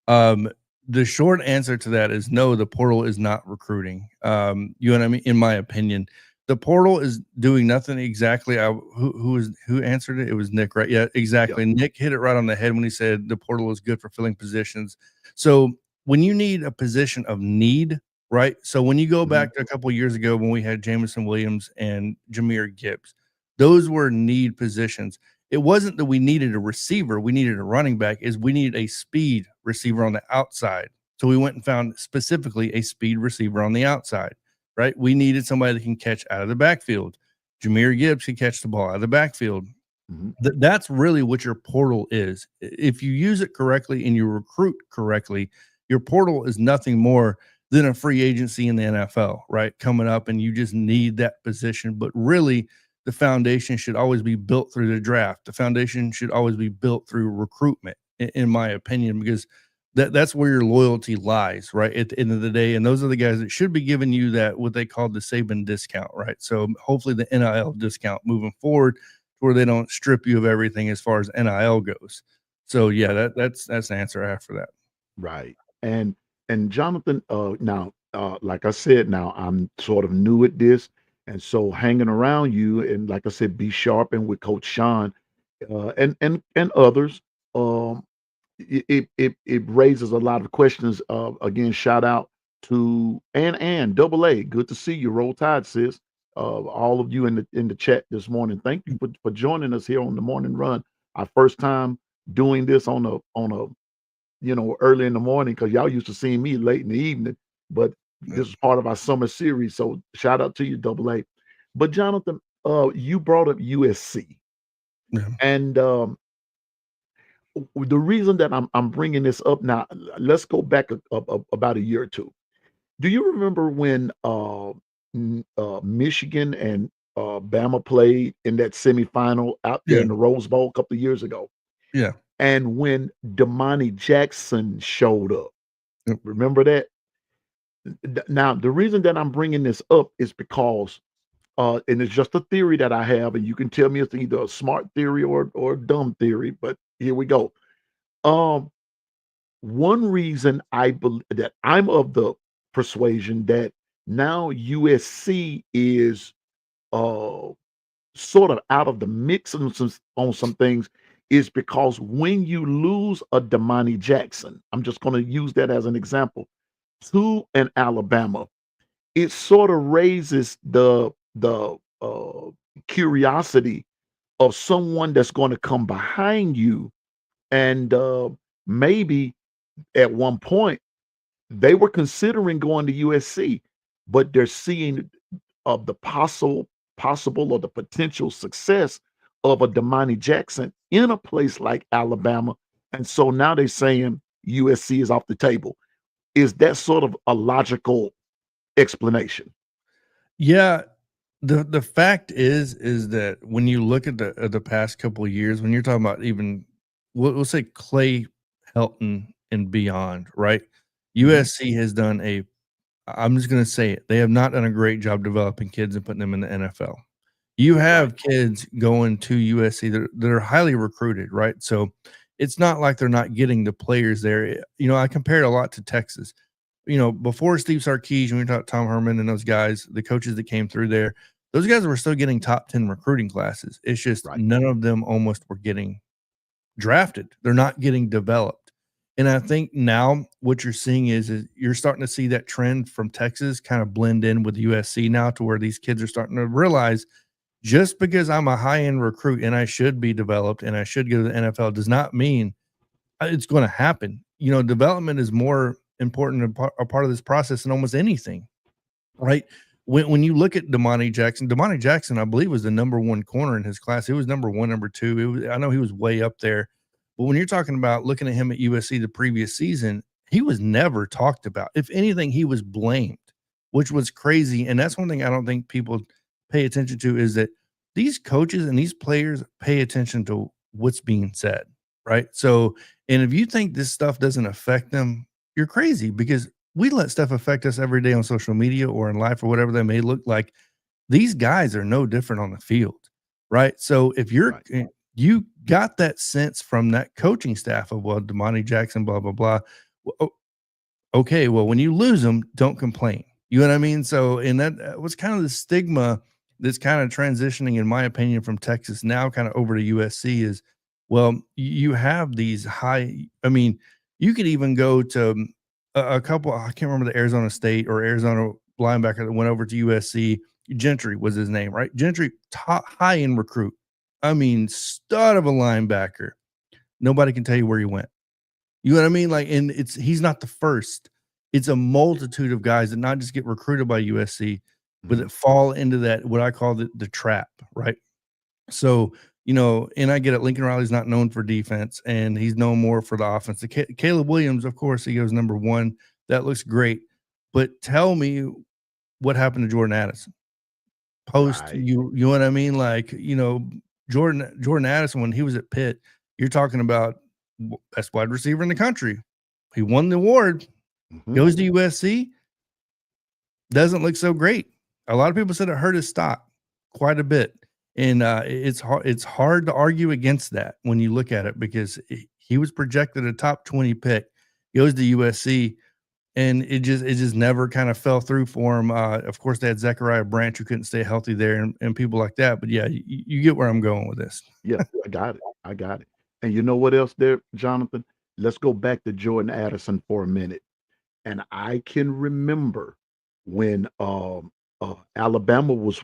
Um, the short answer to that is no, the portal is not recruiting. You know what I mean? In my opinion, the portal is doing nothing exactly. Who answered it? It was Nick, right? Yeah, exactly. Yeah. Nick hit it right on the head when he said the portal is good for filling positions. So when you need a position of need, right? So when you go back to a couple of years ago when we had Jameson Williams and Jameer Gibbs, those were need positions. It wasn't that we needed a receiver, we needed a running back, is we needed a speed receiver on the outside. So we went and found specifically a speed receiver on the outside, right? We needed somebody that can catch out of the backfield. Jameer Gibbs can catch the ball out of the backfield. That's really what your portal is. If you use it correctly and you recruit correctly, your portal is nothing more than a free agency in the NFL, right? Coming up, and you just need that position. But really, the foundation should always be built through the draft. The foundation should always be built through recruitment, in my opinion, because that's where your loyalty lies, right? At the end of the day. And those are the guys that should be giving you that, what they call the Saban discount, right? So hopefully the NIL discount moving forward, where they don't strip you of everything as far as NIL goes. So yeah, that's the answer after that. Right. And Jonathan, now, like I said, now I'm sort of new at this, and so hanging around you, and like I said, be sharp and with Coach Sean, and others, it raises a lot of questions. Again, shout out to and Double A. Good to see you. Roll Tide, sis. All of you in the chat this morning. Thank you for joining us here on the morning run. Our first time doing this on a early in the morning, because y'all used to see me late in the evening, but this is part of our summer series. So shout out to you, Double A. But Jonathan, you brought up USC, Yeah. and the reason that I'm bringing this up now, let's go back about a year or two. Do you remember when Michigan and Bama played in that semifinal out there Yeah. in the Rose Bowl a couple of years ago? Yeah. And when Damani Jackson showed up, Yep. remember that? Now, the reason that I'm bringing this up is because, and it's just a theory that I have, and you can tell me it's either a smart theory or a dumb theory, but here we go. One reason I believe that I'm of the persuasion that now USC is sort of out of the mix on some things is because when you lose a Damani Jackson, I'm just going to use that as an example, to an Alabama, it sort of raises the curiosity of someone that's going to come behind you, and maybe at one point they were considering going to USC, but they're seeing of the possible or the potential success of a Damani Jackson in a place like Alabama, and so now they're saying USC is off the table. Is that sort of a logical explanation? Yeah. The fact is that when you look at the past couple of years, when you're talking about even we'll say Clay Helton and beyond, right? USC has done I'm just gonna say it, they have not done a great job developing kids and putting them in the NFL. You have kids going to USC that are highly recruited, right? So it's not like they're not getting the players there. I compare it a lot to Texas. Before Steve Sarkisian, when we talked Tom Herman and those guys, the coaches that came through there, those guys were still getting top 10 recruiting classes. It's just none of them almost were getting drafted. They're not getting developed. And I think now what you're seeing is you're starting to see that trend from Texas kind of blend in with USC now, to where these kids are starting to realize, just because I'm a high-end recruit and I should be developed and I should go to the NFL does not mean it's going to happen. Development is more important a part of this process than almost anything, right? When you look at Damani Jackson, I believe, was the number one corner in his class. It was number one, number two. I know he was way up there. But when you're talking about looking at him at USC the previous season, he was never talked about. If anything, he was blamed, which was crazy. And that's one thing I don't think people pay attention to, is that these coaches and these players pay attention to what's being said, right? So, and if you think this stuff doesn't affect them, you're crazy, because we let stuff affect us every day on social media or in life or whatever that may look like. these guys are no different on the field, right? So if you got that sense from that coaching staff of, well, Damani Jackson, blah, blah, blah. Okay, well, when you lose them, don't complain. You know what I mean? So, and that was kind of the stigma that's kind of transitioning, in my opinion, from Texas now kind of over to USC is, well, you have these high, I mean, you could even go to a couple, I can't remember the Arizona State or Arizona linebacker that went over to USC. Gentry was his name, right? Gentry, top high end recruit. I mean, stud of a linebacker. Nobody can tell you where he went. You know what I mean? Like, and he's not the first. It's a multitude of guys that not just get recruited by USC, but that fall into that, what I call the trap, right? So, you know, and I get it. Lincoln Riley's not known for defense, and he's known more for the offense. Caleb Williams, of course, he goes number one. That looks great. But tell me what happened to Jordan Addison. You know what I mean? Like, you know, Jordan Addison, when he was at Pitt, you're talking about best wide receiver in the country. He won the award, goes to USC, doesn't look so great. A lot of people said it hurt his stock quite a bit. And it's hard to argue against that when you look at it, because he was projected a top 20 pick, goes to USC, and it just never kind of fell through for him. Of course, they had Zachariah Branch, who couldn't stay healthy there, and people like that. But yeah, you get where I'm going with this. Yeah, I got it. And you know what else there, Jonathan? Let's go back to Jordan Addison for a minute. And I can remember when Alabama was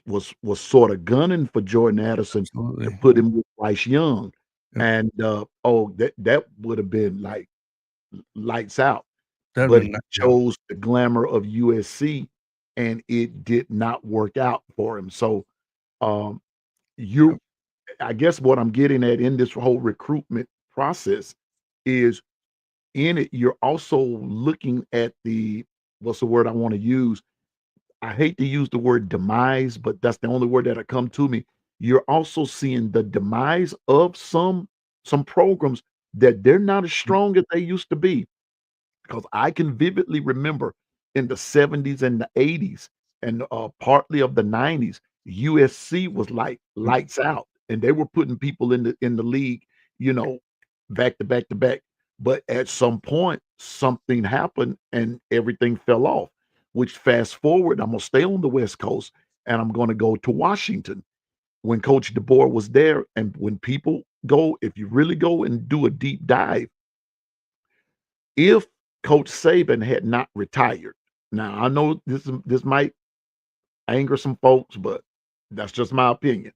sort of gunning for Jordan Addison to put him with Bryce Young. Yep. And that would have been like lights out. But he chose the glamour of USC, and it did not work out for him. So I guess what I'm getting at in this whole recruitment process is, in it, you're also looking at what's the word I want to use? I hate to use the word demise, but that's the only word that'll come to me. You're also seeing the demise of some programs that they're not as strong as they used to be. Because I can vividly remember in the 70s and the 80s and partly of the 90s, USC was like lights out, and they were putting people in the league, you know, back to back to back. But at some point, something happened and everything fell off. Which, fast forward, I'm gonna stay on the West Coast and I'm gonna go to Washington. When Coach DeBoer was there, and when people go, if you really go and do a deep dive, if Coach Saban had not retired. Now, I know this might anger some folks, but that's just my opinion.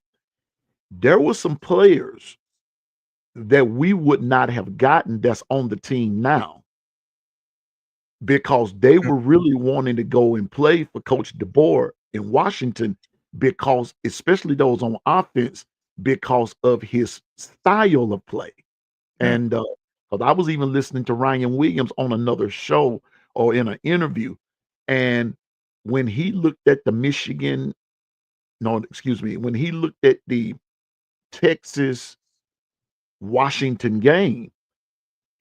There were some players that we would not have gotten that's on the team now, because they were really wanting to go and play for Coach DeBoer in Washington, because, especially those on offense, because of his style of play. And because I was even listening to Ryan Williams on another show or in an interview, and when he looked at when he looked at the Texas Washington game,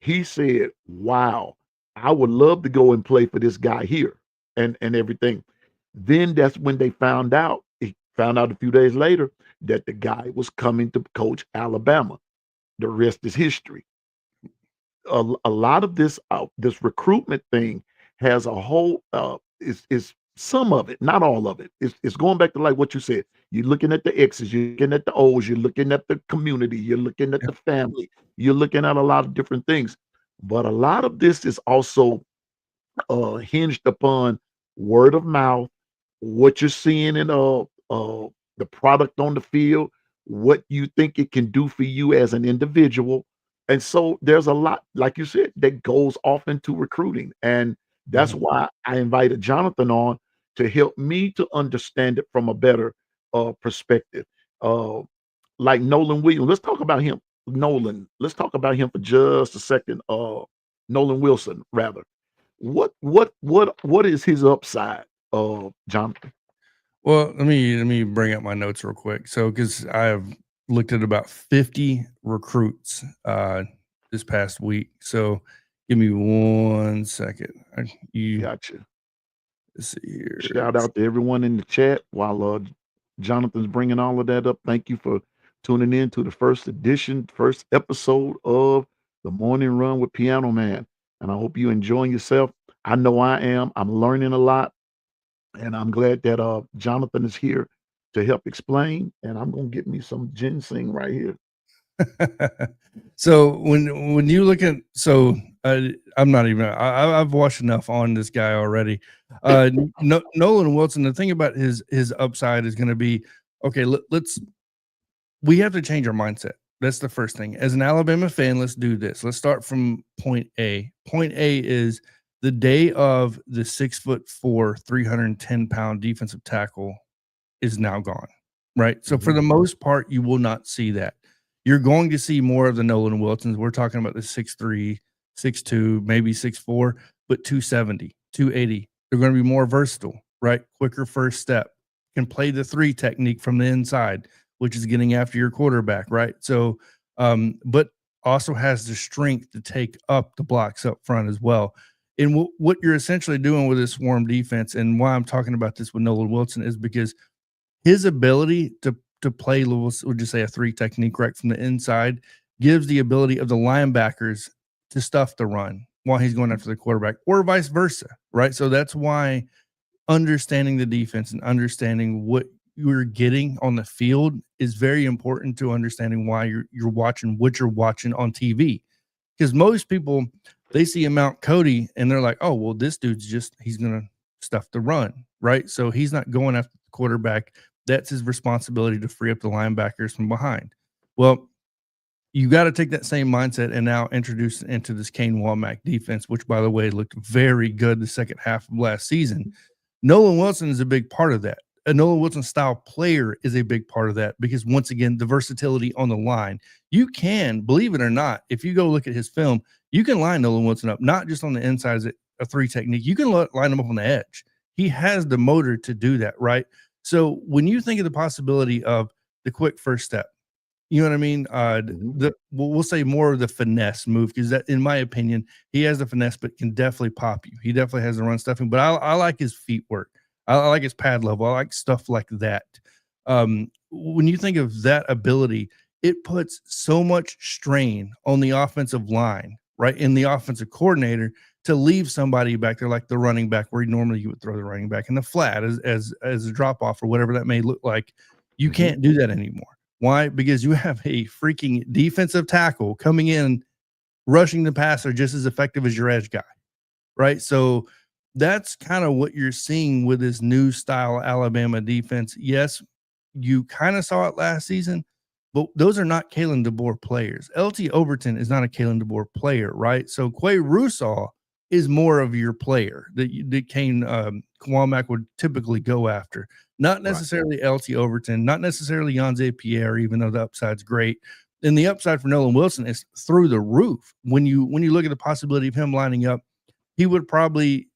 he said, "Wow, I would love to go and play for this guy here," and everything. Then that's when he found out a few days later that the guy was coming to coach Alabama. The rest is history. A lot of this recruitment thing has a whole is some of it, not all of it. It's going back to like what you said. You're looking at the X's, you're looking at the O's, you're looking at the community, you're looking at the family, you're looking at a lot of different things. But a lot of this is also hinged upon word of mouth, what you're seeing in the product on the field, what you think it can do for you as an individual. And so there's a lot, like you said, that goes off into recruiting. And that's why I invited Jonathan on to help me to understand it from a better perspective. Like Nolan Williams. Let's talk about him. Let's talk about him for just a second. Nolan Wilson, rather. What is his upside, Jonathan? Well, let me bring up my notes real quick. So, because I have looked at about 50 recruits this past week. So, give me 1 second. Gotcha. Let's see here. Shout out to everyone in the chat while Jonathan's bringing all of that up. Thank you for tuning in to the first episode of the Morning Run with Piano Man. And I hope you're enjoying yourself. I know I am. I'm learning a lot. And I'm glad that Jonathan is here to help explain. And I'm gonna get me some ginseng right here. So when you look at I'm not even I've watched enough on this guy already. Nolan Wilson, the thing about his upside is going to be okay. We have to change our mindset. That's the first thing. As an Alabama fan, let's do this. Let's start from point A. Point A is the day of the 6'4", 310-pound defensive tackle is now gone. Right. So for the most part, you will not see that. You're going to see more of the Nolan Wilsons. We're talking about the 6'3", 6'2", maybe 6'4", but 270, 280. They're going to be more versatile, right? Quicker first step. Can play the 3 technique from the inside, which is getting after your quarterback, right? So, but also has the strength to take up the blocks up front as well. And what you're essentially doing with this swarm defense, and why I'm talking about this with Nolan Wilson, is because his ability to play, we'll just say a 3 technique right from the inside, gives the ability of the linebackers to stuff the run while he's going after the quarterback, or vice versa, right? So that's why understanding the defense and understanding what you're getting on the field is very important to understanding why you're watching what you're watching on TV. Because most people, they see a Mount Cody and they're like, oh, well, this dude's he's going to stuff the run, right? So he's not going after the quarterback. That's his responsibility to free up the linebackers from behind. Well, you got to take that same mindset and now introduce it into this Kane Womack defense, which, by the way, looked very good the second half of last season. Nolan Wilson is a big part of that. A Nolan Wilson style player is a big part of that because, once again, the versatility on the line. You can, believe it or not, if you go look at his film, you can line Nolan Wilson up, not just on the inside as a 3 technique. You can line him up on the edge. He has the motor to do that, right? So when you think of the possibility of the quick first step, you know what I mean? We'll say more of the finesse move, because that, in my opinion, he has the finesse, but can definitely pop you. He definitely has the run stuffing, but I like his feet work. I like his pad level. I like stuff like that. When you think of that ability, it puts so much strain on the offensive line, right? And the offensive coordinator to leave somebody back there like the running back, where normally you would throw the running back in the flat as a drop off or whatever that may look like. You can't do that anymore. Why? Because you have a freaking defensive tackle coming in, rushing the passer just as effective as your edge guy, right? So that's kind of what you're seeing with this new style Alabama defense. Yes, you kind of saw it last season, but those are not Kalen DeBoer players. LT Overton is not a Kalen DeBoer player, right? So Quay Russaw is more of your player that Kane Womack would typically go after. Not necessarily right. LT Overton, not necessarily Yonze Pierre, even though the upside's great. And the upside for Nolan Wilson is through the roof. When you look at the possibility of him lining up, he would probably,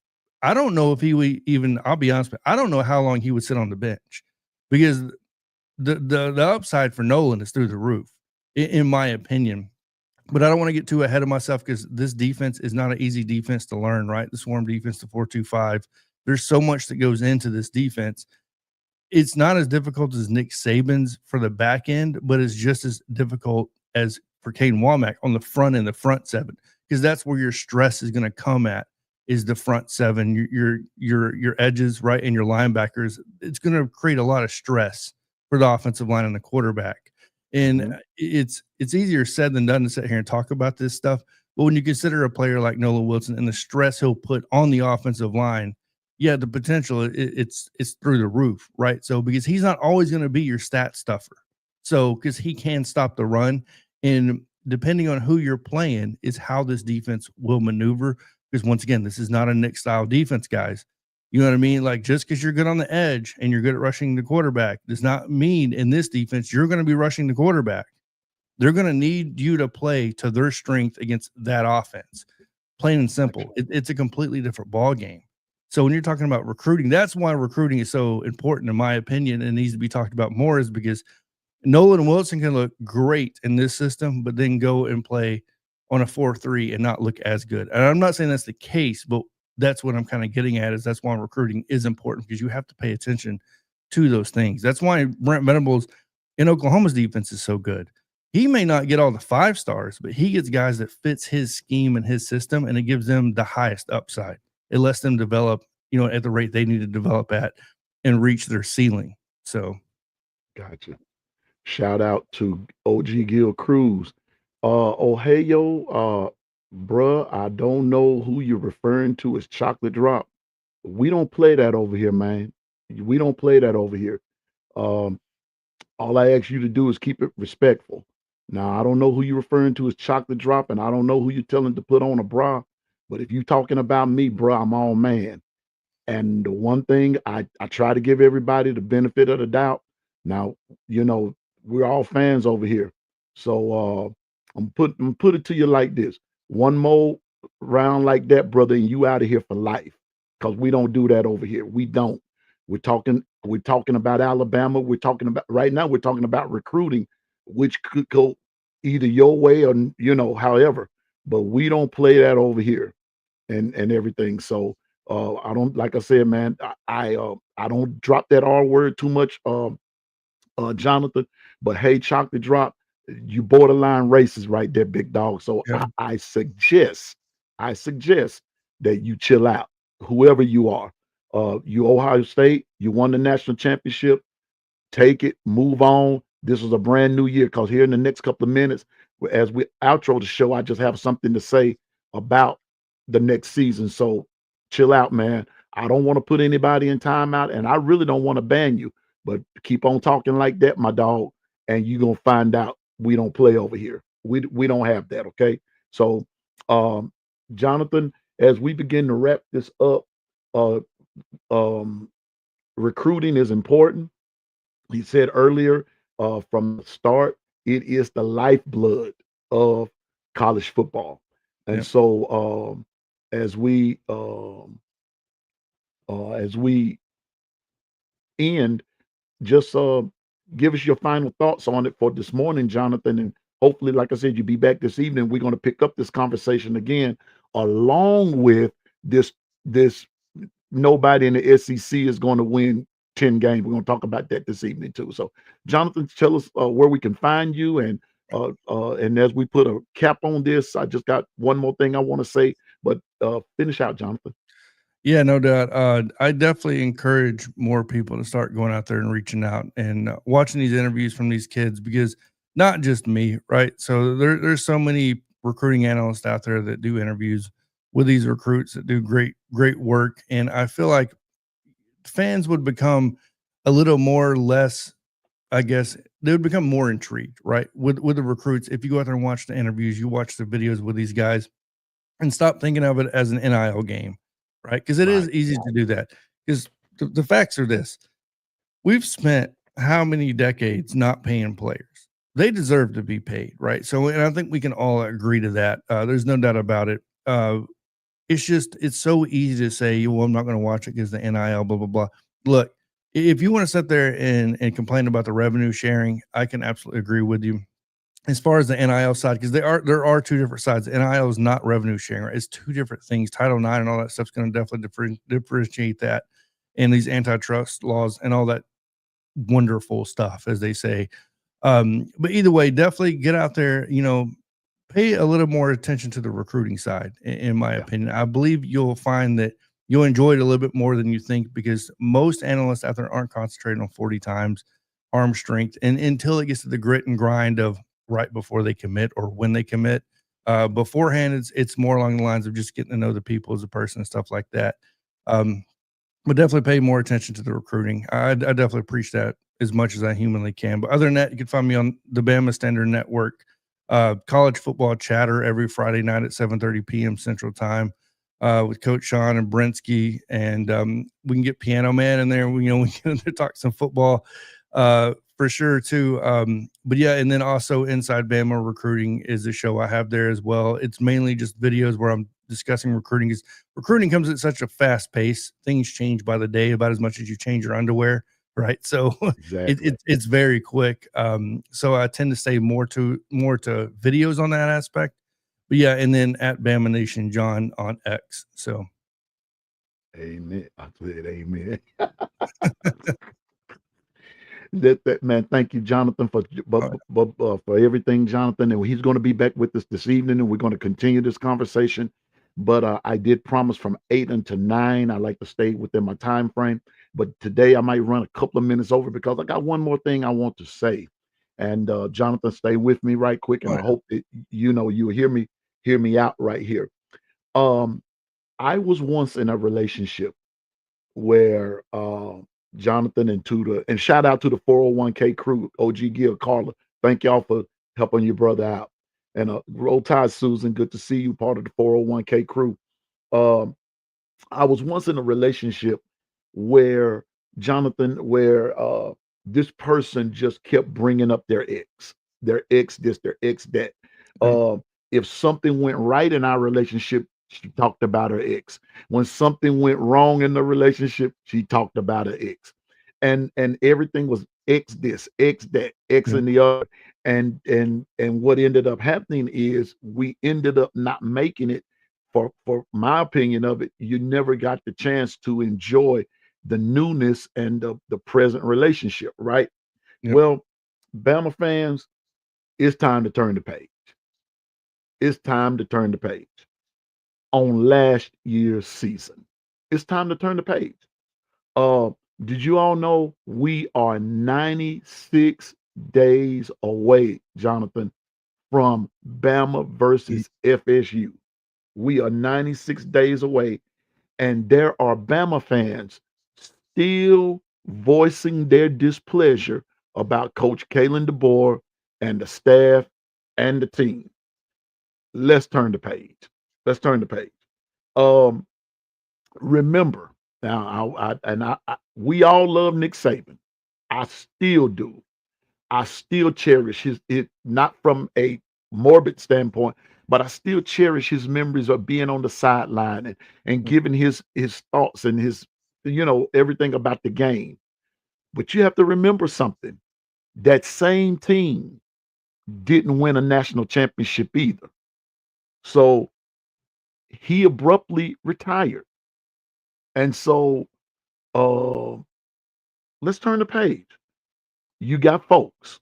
I don't know if he would even, I'll be honest, I don't know how long he would sit on the bench, because the upside for Nolan is through the roof, in my opinion. But I don't want to get too ahead of myself, because this defense is not an easy defense to learn, right? The swarm defense, the 4-2-5. There's so much that goes into this defense. It's not as difficult as Nick Saban's for the back end, but it's just as difficult as for Kane Womack on the front end, the front 7, because that's where your stress is going to come at, is the front 7, your edges, right, and your linebackers. It's going to create a lot of stress for the offensive line and the quarterback. And it's easier said than done to sit here and talk about this stuff. But when you consider a player like Nolan Wilson and the stress he'll put on the offensive line, yeah, the potential, it's through the roof, right? So because he's not always going to be your stat stuffer. So because he can stop the run, and depending on who you're playing is how this defense will maneuver. Because once again, this is not a Nick style defense, guys. You know what I mean? Like, just because you're good on the edge and you're good at rushing the quarterback does not mean in this defense you're going to be rushing the quarterback. They're going to need you to play to their strength against that offense. Plain and simple. It's a completely different ball game. So when you're talking about recruiting, that's why recruiting is so important, in my opinion, and needs to be talked about more, is because Nolan Wilson can look great in this system, but then go and play on a 4-3 and not look as good. And I'm not saying that's the case, but that's what I'm kind of getting at, is that's why recruiting is important, because you have to pay attention to those things. That's why Brent Venables in Oklahoma's defense is so good. He may not get all the 5 stars, but he gets guys that fits his scheme and his system, and it gives them the highest upside. It lets them develop, at the rate they need to develop at and reach their ceiling. So, Gotcha. Shout out to OG Gil Cruz. Ohio, bruh, I don't know who you're referring to as Chocolate Drop. We don't play that over here, man. We don't play that over here. Um, all I ask you to do is keep it respectful. Now, I don't know who you're referring to as Chocolate Drop, and I don't know who you're telling to put on a bra, but if you're talking about me, bro, I'm all man. And the one thing I try to give everybody the benefit of the doubt. Now, we're all fans over here. So I'm put it to you like this. One more round like that, brother, and you out of here for life. Because we don't do that over here. We don't. We're talking about Alabama. We're talking about right now, we're talking about recruiting, which could go either your way or however. But we don't play that over here and everything. So I don't, like I said, man, I don't drop that R word too much, Jonathan. But hey, Chocolate Drop, you borderline racist right there, big dog. So yeah. I suggest that you chill out, whoever you are. You Ohio State, you won the national championship. Take it, move on. This is a brand new year, because here in the next couple of minutes, as we outro the show, I just have something to say about the next season. So chill out, man. I don't want to put anybody in timeout, and I really don't want to ban you, but keep on talking like that, my dog, and you're gonna find out we don't play over here. We don't have that, okay? So Jonathan, as we begin to wrap this up, uh recruiting is important. He said earlier, from the start, it is the lifeblood of college football. And Yep. so as we end, just give us your final thoughts on it for this morning, Jonathan. And hopefully, like I said, you'll be back this evening. We're going to pick up this conversation again, along with this nobody in the SEC is going to win 10 games. We're going to talk about that this evening too. So, Jonathan, tell us where we can find you, and as we put a cap on this, I just got one more thing I want to say, but finish out, Jonathan. Yeah, no doubt. I definitely encourage more people to start going out there and reaching out and watching these interviews from these kids, because not just me, right? So there's so many recruiting analysts out there that do interviews with these recruits that do great work, and I feel like fans would become a little more less, I guess they would become more intrigued, right? With the recruits. If you go out there and watch the interviews, you watch the videos with these guys, and stop thinking of it as an NIL game, right? Because it is easy to do that. Because the facts are this: we've spent how many decades not paying players? They deserve to be paid, right? So, and I think we can all agree to that. There's no doubt about it. It's so easy to say, well, I'm not going to watch it because the NIL, blah, blah, blah. Look, if you want to sit there and complain about the revenue sharing, I can absolutely agree with you. As far as the NIL side, because there are two different sides. NIL is not revenue sharing, right? It's two different things. Title IX and all that stuff's going to definitely differentiate that, and these antitrust laws and all that wonderful stuff, as they say. But either way, definitely get out there, pay a little more attention to the recruiting side, in my opinion. I believe you'll find that you'll enjoy it a little bit more than you think, because most analysts out there aren't concentrating on 40 times arm strength, and until it gets to the grit and grind of right before they commit or when they commit. Beforehand, it's more along the lines of just getting to know the people as a person and stuff like that. But definitely pay more attention to the recruiting. I definitely preach that as much as I humanly can. But other than that, you can find me on the Bama Standard Network, college football chatter every Friday night at 7:30 p.m. Central Time, with Coach Sean and Brensky, and we can get Piano Man in there. We can talk some football for sure too. But yeah, and then also Inside Bama Recruiting is a show I have there as well. It's mainly just videos where I'm discussing recruiting. Because recruiting comes at such a fast pace, things change by the day about as much as you change your underwear, right? So Exactly. it's very quick. So I tend to stay more to videos on that aspect. But yeah, and then at Bama Nation John on X. So Amen. I said amen. That man, thank you, Jonathan, for everything, Jonathan. And he's going to be back with us this evening, and we're going to continue this conversation. But I did promise from 8 until 9. I like to stay within my time frame. But today I might run a couple of minutes over because I got one more thing I want to say. And Jonathan, stay with me right quick, and Oh, I yeah. hope that you'll hear me out right here. Um, I was once in a relationship where Jonathan and Tudor, and shout out to the 401k crew, OG Gil, Carla. Thank y'all for helping your brother out. And Roll Tide, Susan, good to see you, part of the 401k crew. Um, I was once in a relationship where where this person just kept bringing up their ex this, their ex that. Okay. Uh, if something went right in our relationship, she talked about her ex. When something went wrong in the relationship, she talked about her ex, and everything was ex this, ex that, ex Yeah. and the other. And what ended up happening is we ended up not making it for my opinion of it. You never got the chance to enjoy the newness and the present relationship, right? Yep. Well, Bama fans, it's time to turn the page. It's time to turn the page on last year's season. It's time to turn the page. Uh, did you all know we are 96 days away, Jonathan, from Bama Ye- versus FSU? We are 96 days away, and there are Bama fans still voicing their displeasure about Coach Kalen DeBoer and the staff and the team. Let's turn the page. Let's turn the page. Um, remember now, we all love Nick Saban. I still do. I still cherish it, not from a morbid standpoint, but I still cherish his memories of being on the sideline and giving his thoughts and his everything about the game. But you have to remember something. That same team didn't win a national championship either. So he abruptly retired. And so uh let's turn the page. You got folks,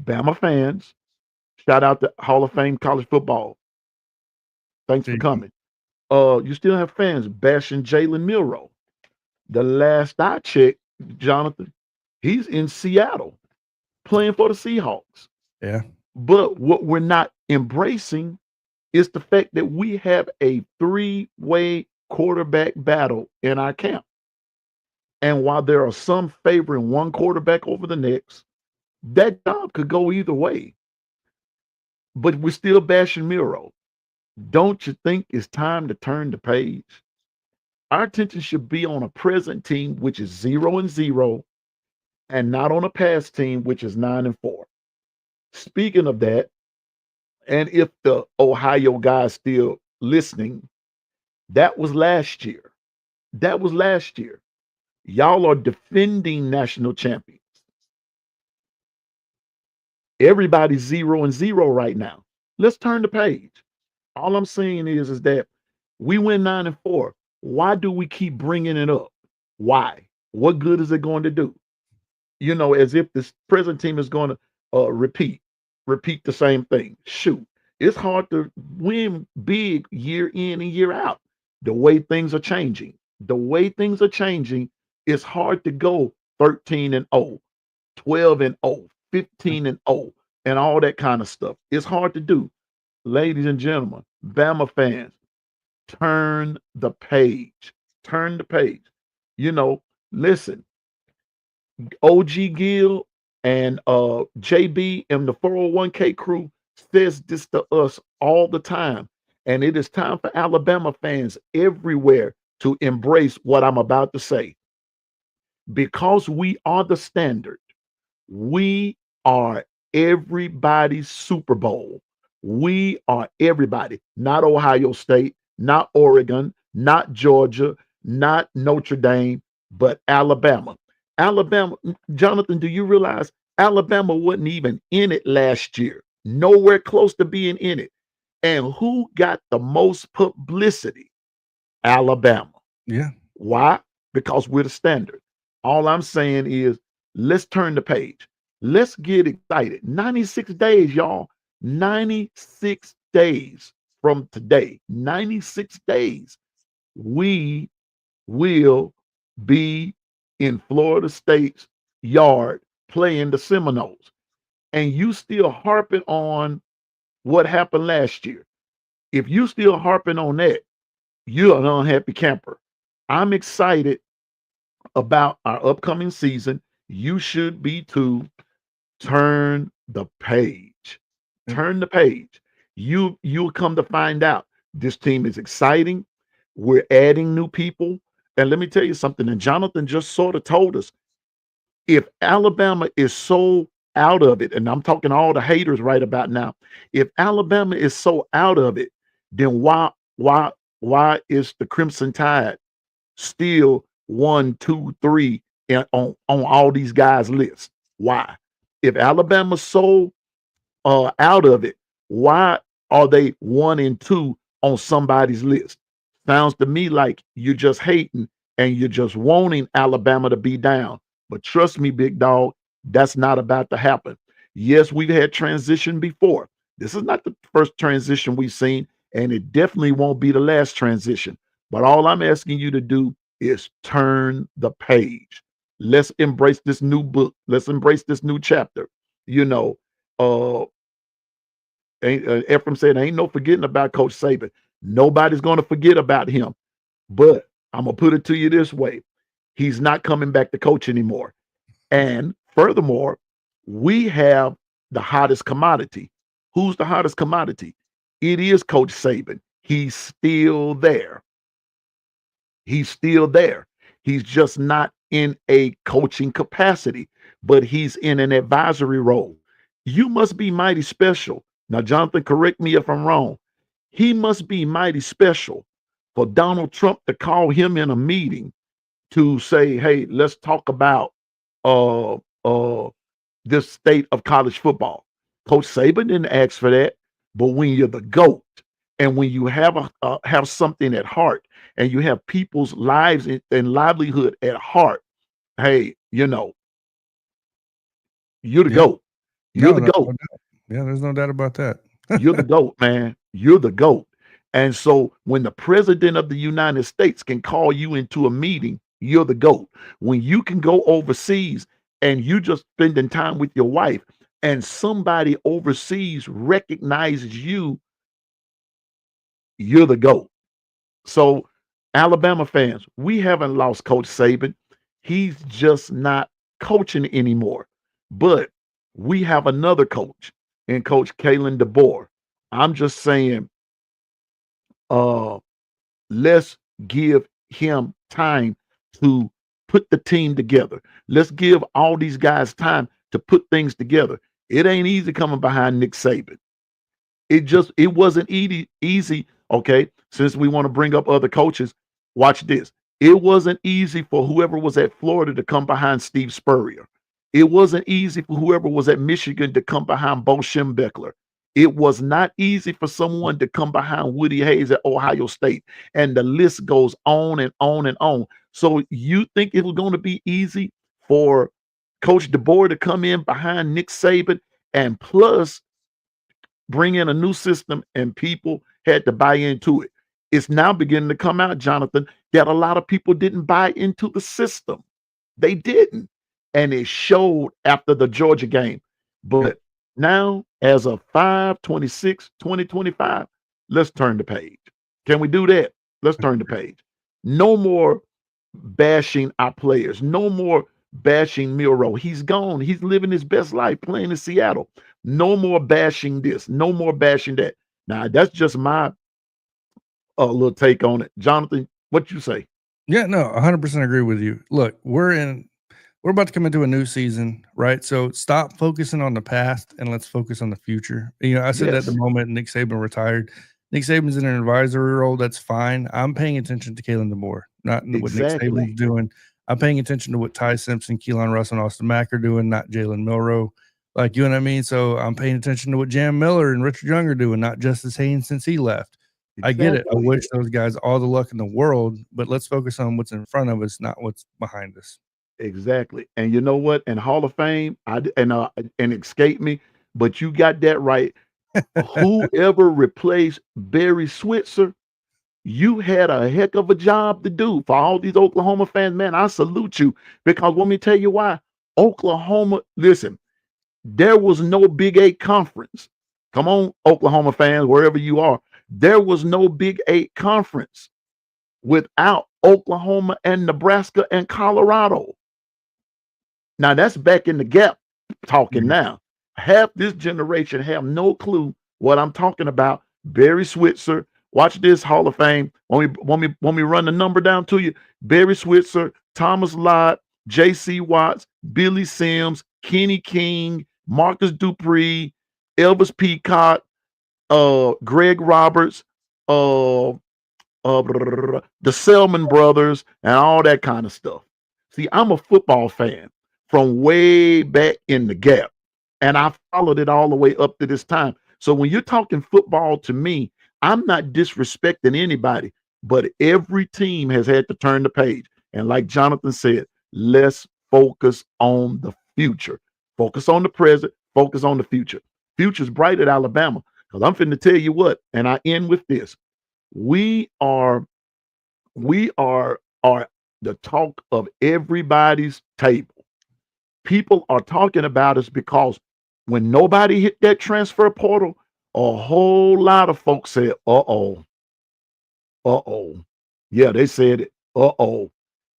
Bama fans. Shout out to Hall of Fame college football. Thanks for There you go. coming. You still have fans bashing Jalen Milroe. The last I checked, Jonathan, he's in Seattle playing for the Seahawks. Yeah. But what we're not embracing is the fact that we have a three-way quarterback battle in our camp. And while there are some favoring one quarterback over the next, that job could go either way. But we're still bashing Miro. Don't you think it's time to turn the page? Our attention should be on a present team, which is 0-0, and not on a past team, which is 9-4. Speaking of that, and if the Ohio guys still listening, that was last year. That was last year. Y'all are defending national champions. Everybody's 0-0 right now. Let's turn the page. All I'm saying is that we win 9-4. Why do we keep bringing it up? Why? What good is it going to do? As if this present team is going to repeat the same thing. Shoot, it's hard to win big year in and year out. The way things are changing, it's hard to go 13-0, 12-0, 15-0, and all that kind of stuff. It's hard to do. Ladies and gentlemen, Bama fans, turn the page. Turn the page. Listen, OG Gill and JB and the 401k crew says this to us all the time. And it is time for Alabama fans everywhere to embrace what I'm about to say. Because we are the standard, we are everybody's Super Bowl. We are everybody, not Ohio State, not Oregon, not Georgia, not Notre Dame, but Alabama. Alabama, Jonathan, do you realize Alabama wasn't even in it last year? Nowhere close to being in it. And who got the most publicity? Alabama. Yeah. Why? Because we're the standard. All I'm saying is Let's turn the page. Let's get excited. 96 days, y'all. 96 days from today. 96 days. We will be in Florida State's yard playing the Seminoles. And you still harping on what happened last year. If you still harping on that, you're an unhappy camper. I'm excited about our upcoming season. You should be too. Turn the page. Turn the page. You'll come to find out this team is exciting. We're adding new people. And let me tell you something. And Jonathan just sort of told us, if Alabama is so out of it, and I'm talking to all the haters right about now, if Alabama is so out of it, then why is the Crimson Tide still 1, 2, 3 on all these guys' lists? Why? If Alabama's so out of it, why are they 1 and 2 on somebody's list? Sounds to me like you're just hating and you're just wanting Alabama to be down. But trust me, big dog, that's not about to happen. Yes, we've had transition before. This is not the first transition we've seen, and it definitely won't be the last transition. But all I'm asking you to do is turn the page. Let's embrace this new book. Let's embrace this new chapter. You know, Ephraim said, ain't no forgetting about Coach Saban. Nobody's going to forget about him. But I'm going to put it to you this way. He's not coming back to coach anymore. And furthermore, we have the hottest commodity. Who's the hottest commodity? It is Coach Saban. He's still there. He's still there. He's just not in a coaching capacity, but he's in an advisory role. You must be mighty special. Now, Jonathan, correct me if I'm wrong. He must be mighty special for Donald Trump to call him in a meeting to say, hey, let's talk about this state of college football. Coach Saban didn't ask for that, but when you're the GOAT and when you have have something at heart and you have people's lives and livelihood at heart, hey, you know, you're the GOAT. You're the GOAT. Yeah, there's no doubt about that. You're the GOAT, man. You're the GOAT. And so when the president of the United States can call you into a meeting, you're the GOAT. When you can go overseas and you just spending time with your wife and somebody overseas recognizes you, you're the GOAT. So Alabama fans, we haven't lost Coach Saban. He's just not coaching anymore. But we have another coach in Coach Kalen DeBoer. I'm just saying, let's give him time to put the team together. Let's give all these guys time to put things together. It ain't easy coming behind Nick Saban. It wasn't easy. Okay, since we want to bring up other coaches, watch this. It wasn't easy for whoever was at Florida to come behind Steve Spurrier. It wasn't easy for whoever was at Michigan to come behind Bo Schembechler. It was not easy for someone to come behind Woody Hayes at Ohio State. And the list goes on and on and on. So you think it was going to be easy for Coach DeBoer to come in behind Nick Saban and plus bring in a new system and people had to buy into it? It's now beginning to come out, Jonathan, that a lot of people didn't buy into the system. They didn't. And it showed after the Georgia game. But now, as of 5/26/2025, let's turn the page. Can we do that? Let's turn the page. No more bashing our players. No more bashing Milroe. He's gone. He's living his best life playing in Seattle. No more bashing this. No more bashing that. Now, that's just my little take on it. Jonathan, what you say? Yeah, no, 100% agree with you. Look, we're about to come into a new season, right? So stop focusing on the past and let's focus on the future. You know, I said that the moment Nick Saban retired. Nick Saban's in an advisory role. That's fine. I'm paying attention to Kalen DeBoer, not what Nick Saban's doing. I'm paying attention to what Ty Simpson, Keelan Russell, and Austin Mack are doing, not Jalen Milroe. Like, you know what I mean? So I'm paying attention to what Jam Miller and Richard Young are doing, not Justice Haynes since he left. I get it. I wish those guys all the luck in the world, but let's focus on what's in front of us, not what's behind us. Exactly. And you know what? In Hall of Fame, and escape me, but you got that right. Whoever replaced Barry Switzer, you had a heck of a job to do. For all these Oklahoma fans, man, I salute you, because let me tell you why. Oklahoma, listen, there was no Big 8 conference. Come on, Oklahoma fans, wherever you are. There was no Big 8 conference without Oklahoma and Nebraska and Colorado. Now that's back in the gap talking Mhm. now. Half this generation have no clue what I'm talking about. Barry Switzer, watch this Hall of Fame. Want me run the number down to you? Barry Switzer, Thomas Lott, J.C. Watts, Billy Sims, Kenny King, Marcus Dupree, Elvis Peacock, Greg Roberts, the Selman brothers, and all that kind of stuff. See, I'm a football fan from way back in the gap, and I followed it all the way up to this time. So when you're talking football to me, I'm not disrespecting anybody, but every team has had to turn the page. And like Jonathan said, let's focus on the future. Focus on the present, focus on the future. Future's bright at Alabama. Because I'm finna tell you what, and I end with this. We are the talk of everybody's table. People are talking about us because when nobody hit that transfer portal, a whole lot of folks said, uh-oh. Yeah, they said it. Uh-oh.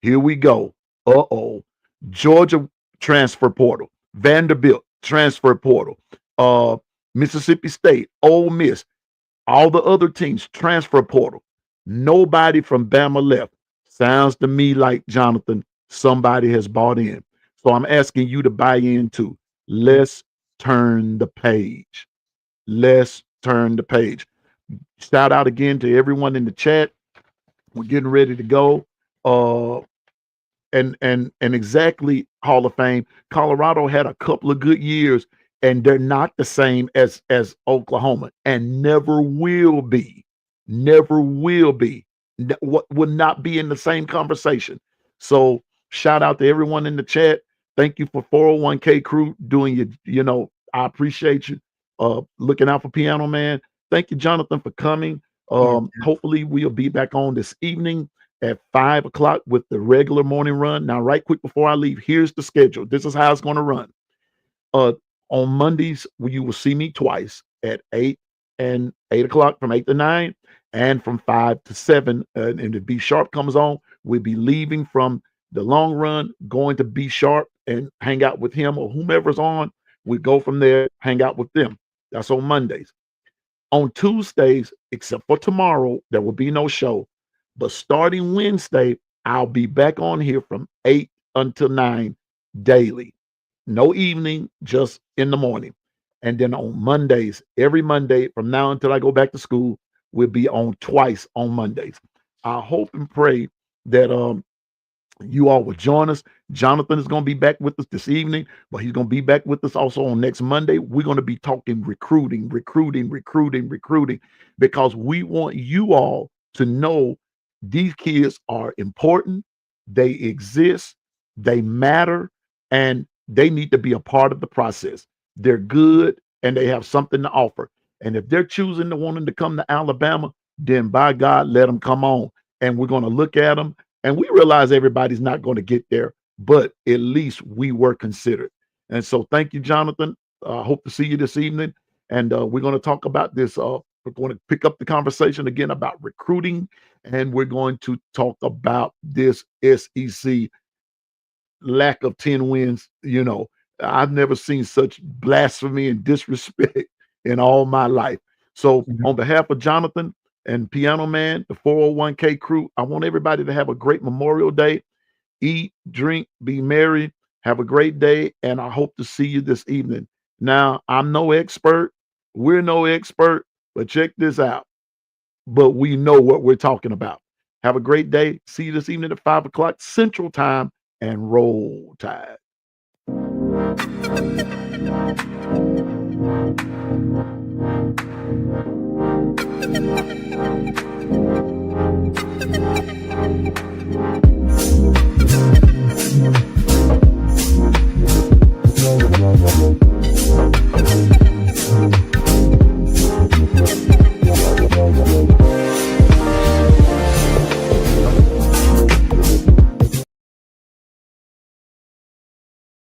Here we go. Uh-oh. Georgia transfer portal. Vanderbilt transfer portal. Mississippi State, Ole Miss, all the other teams transfer portal. Nobody from Bama left. Sounds to me like, Jonathan, somebody has bought in. So I'm asking you to buy in too. Let's turn the page. Let's turn the page. Shout out again to everyone in the chat. We're getting ready to go. And exactly, Hall of Fame. Colorado had a couple of good years, and they're not the same as Oklahoma, and never will be. Never will be. What would not be in the same conversation. So shout out to everyone in the chat. Thank you for 401k crew doing I appreciate you looking out for Piano Man. Thank you, Jonathan, for coming. Hopefully we'll be back on this evening at 5 o'clock with the regular morning run. Now, right quick before I leave, here's the schedule. This is how it's going to run. On Mondays, you will see me twice at 8 o'clock from 8 to 9 and from 5 to 7. And if B Sharp comes on, we'll be leaving from the long run, going to B Sharp and hang out with him or whomever's on. We go from there, hang out with them. That's on Mondays. On Tuesdays, except for tomorrow, there will be no show. But starting Wednesday, I'll be back on here from 8 until 9 daily. No evening, just in the morning. And then on Mondays, every Monday from now until I go back to school, we'll be on twice on Mondays. I hope and pray that you all will join us. Jonathan is going to be back with us this evening, but he's going to be back with us also on next Monday. We're going to be talking recruiting, because we want you all to know these kids are important. They exist. They matter. And they need to be a part of the process. They're good and they have something to offer. And if they're choosing to wanting to come to Alabama, then by God, let them come on. And we're going to look at them. And we realize everybody's not going to get there, but at least we were considered. And so thank you, Jonathan. Hope to see you this evening. And we're going to talk about this. We're going to pick up the conversation again about recruiting. And we're going to talk about this SEC lack of 10 wins. I've never seen such blasphemy and disrespect in all my life. So on behalf of Jonathan and Piano Man, the 401k crew, I want everybody to have a great Memorial Day. Eat, drink, be merry, have a great day, and I hope to see you this evening. Now, I'm no expert. We're no expert, but check this out. But we know what we're talking about. Have a great day. See you this evening at 5 o'clock Central Time, and Roll Tide.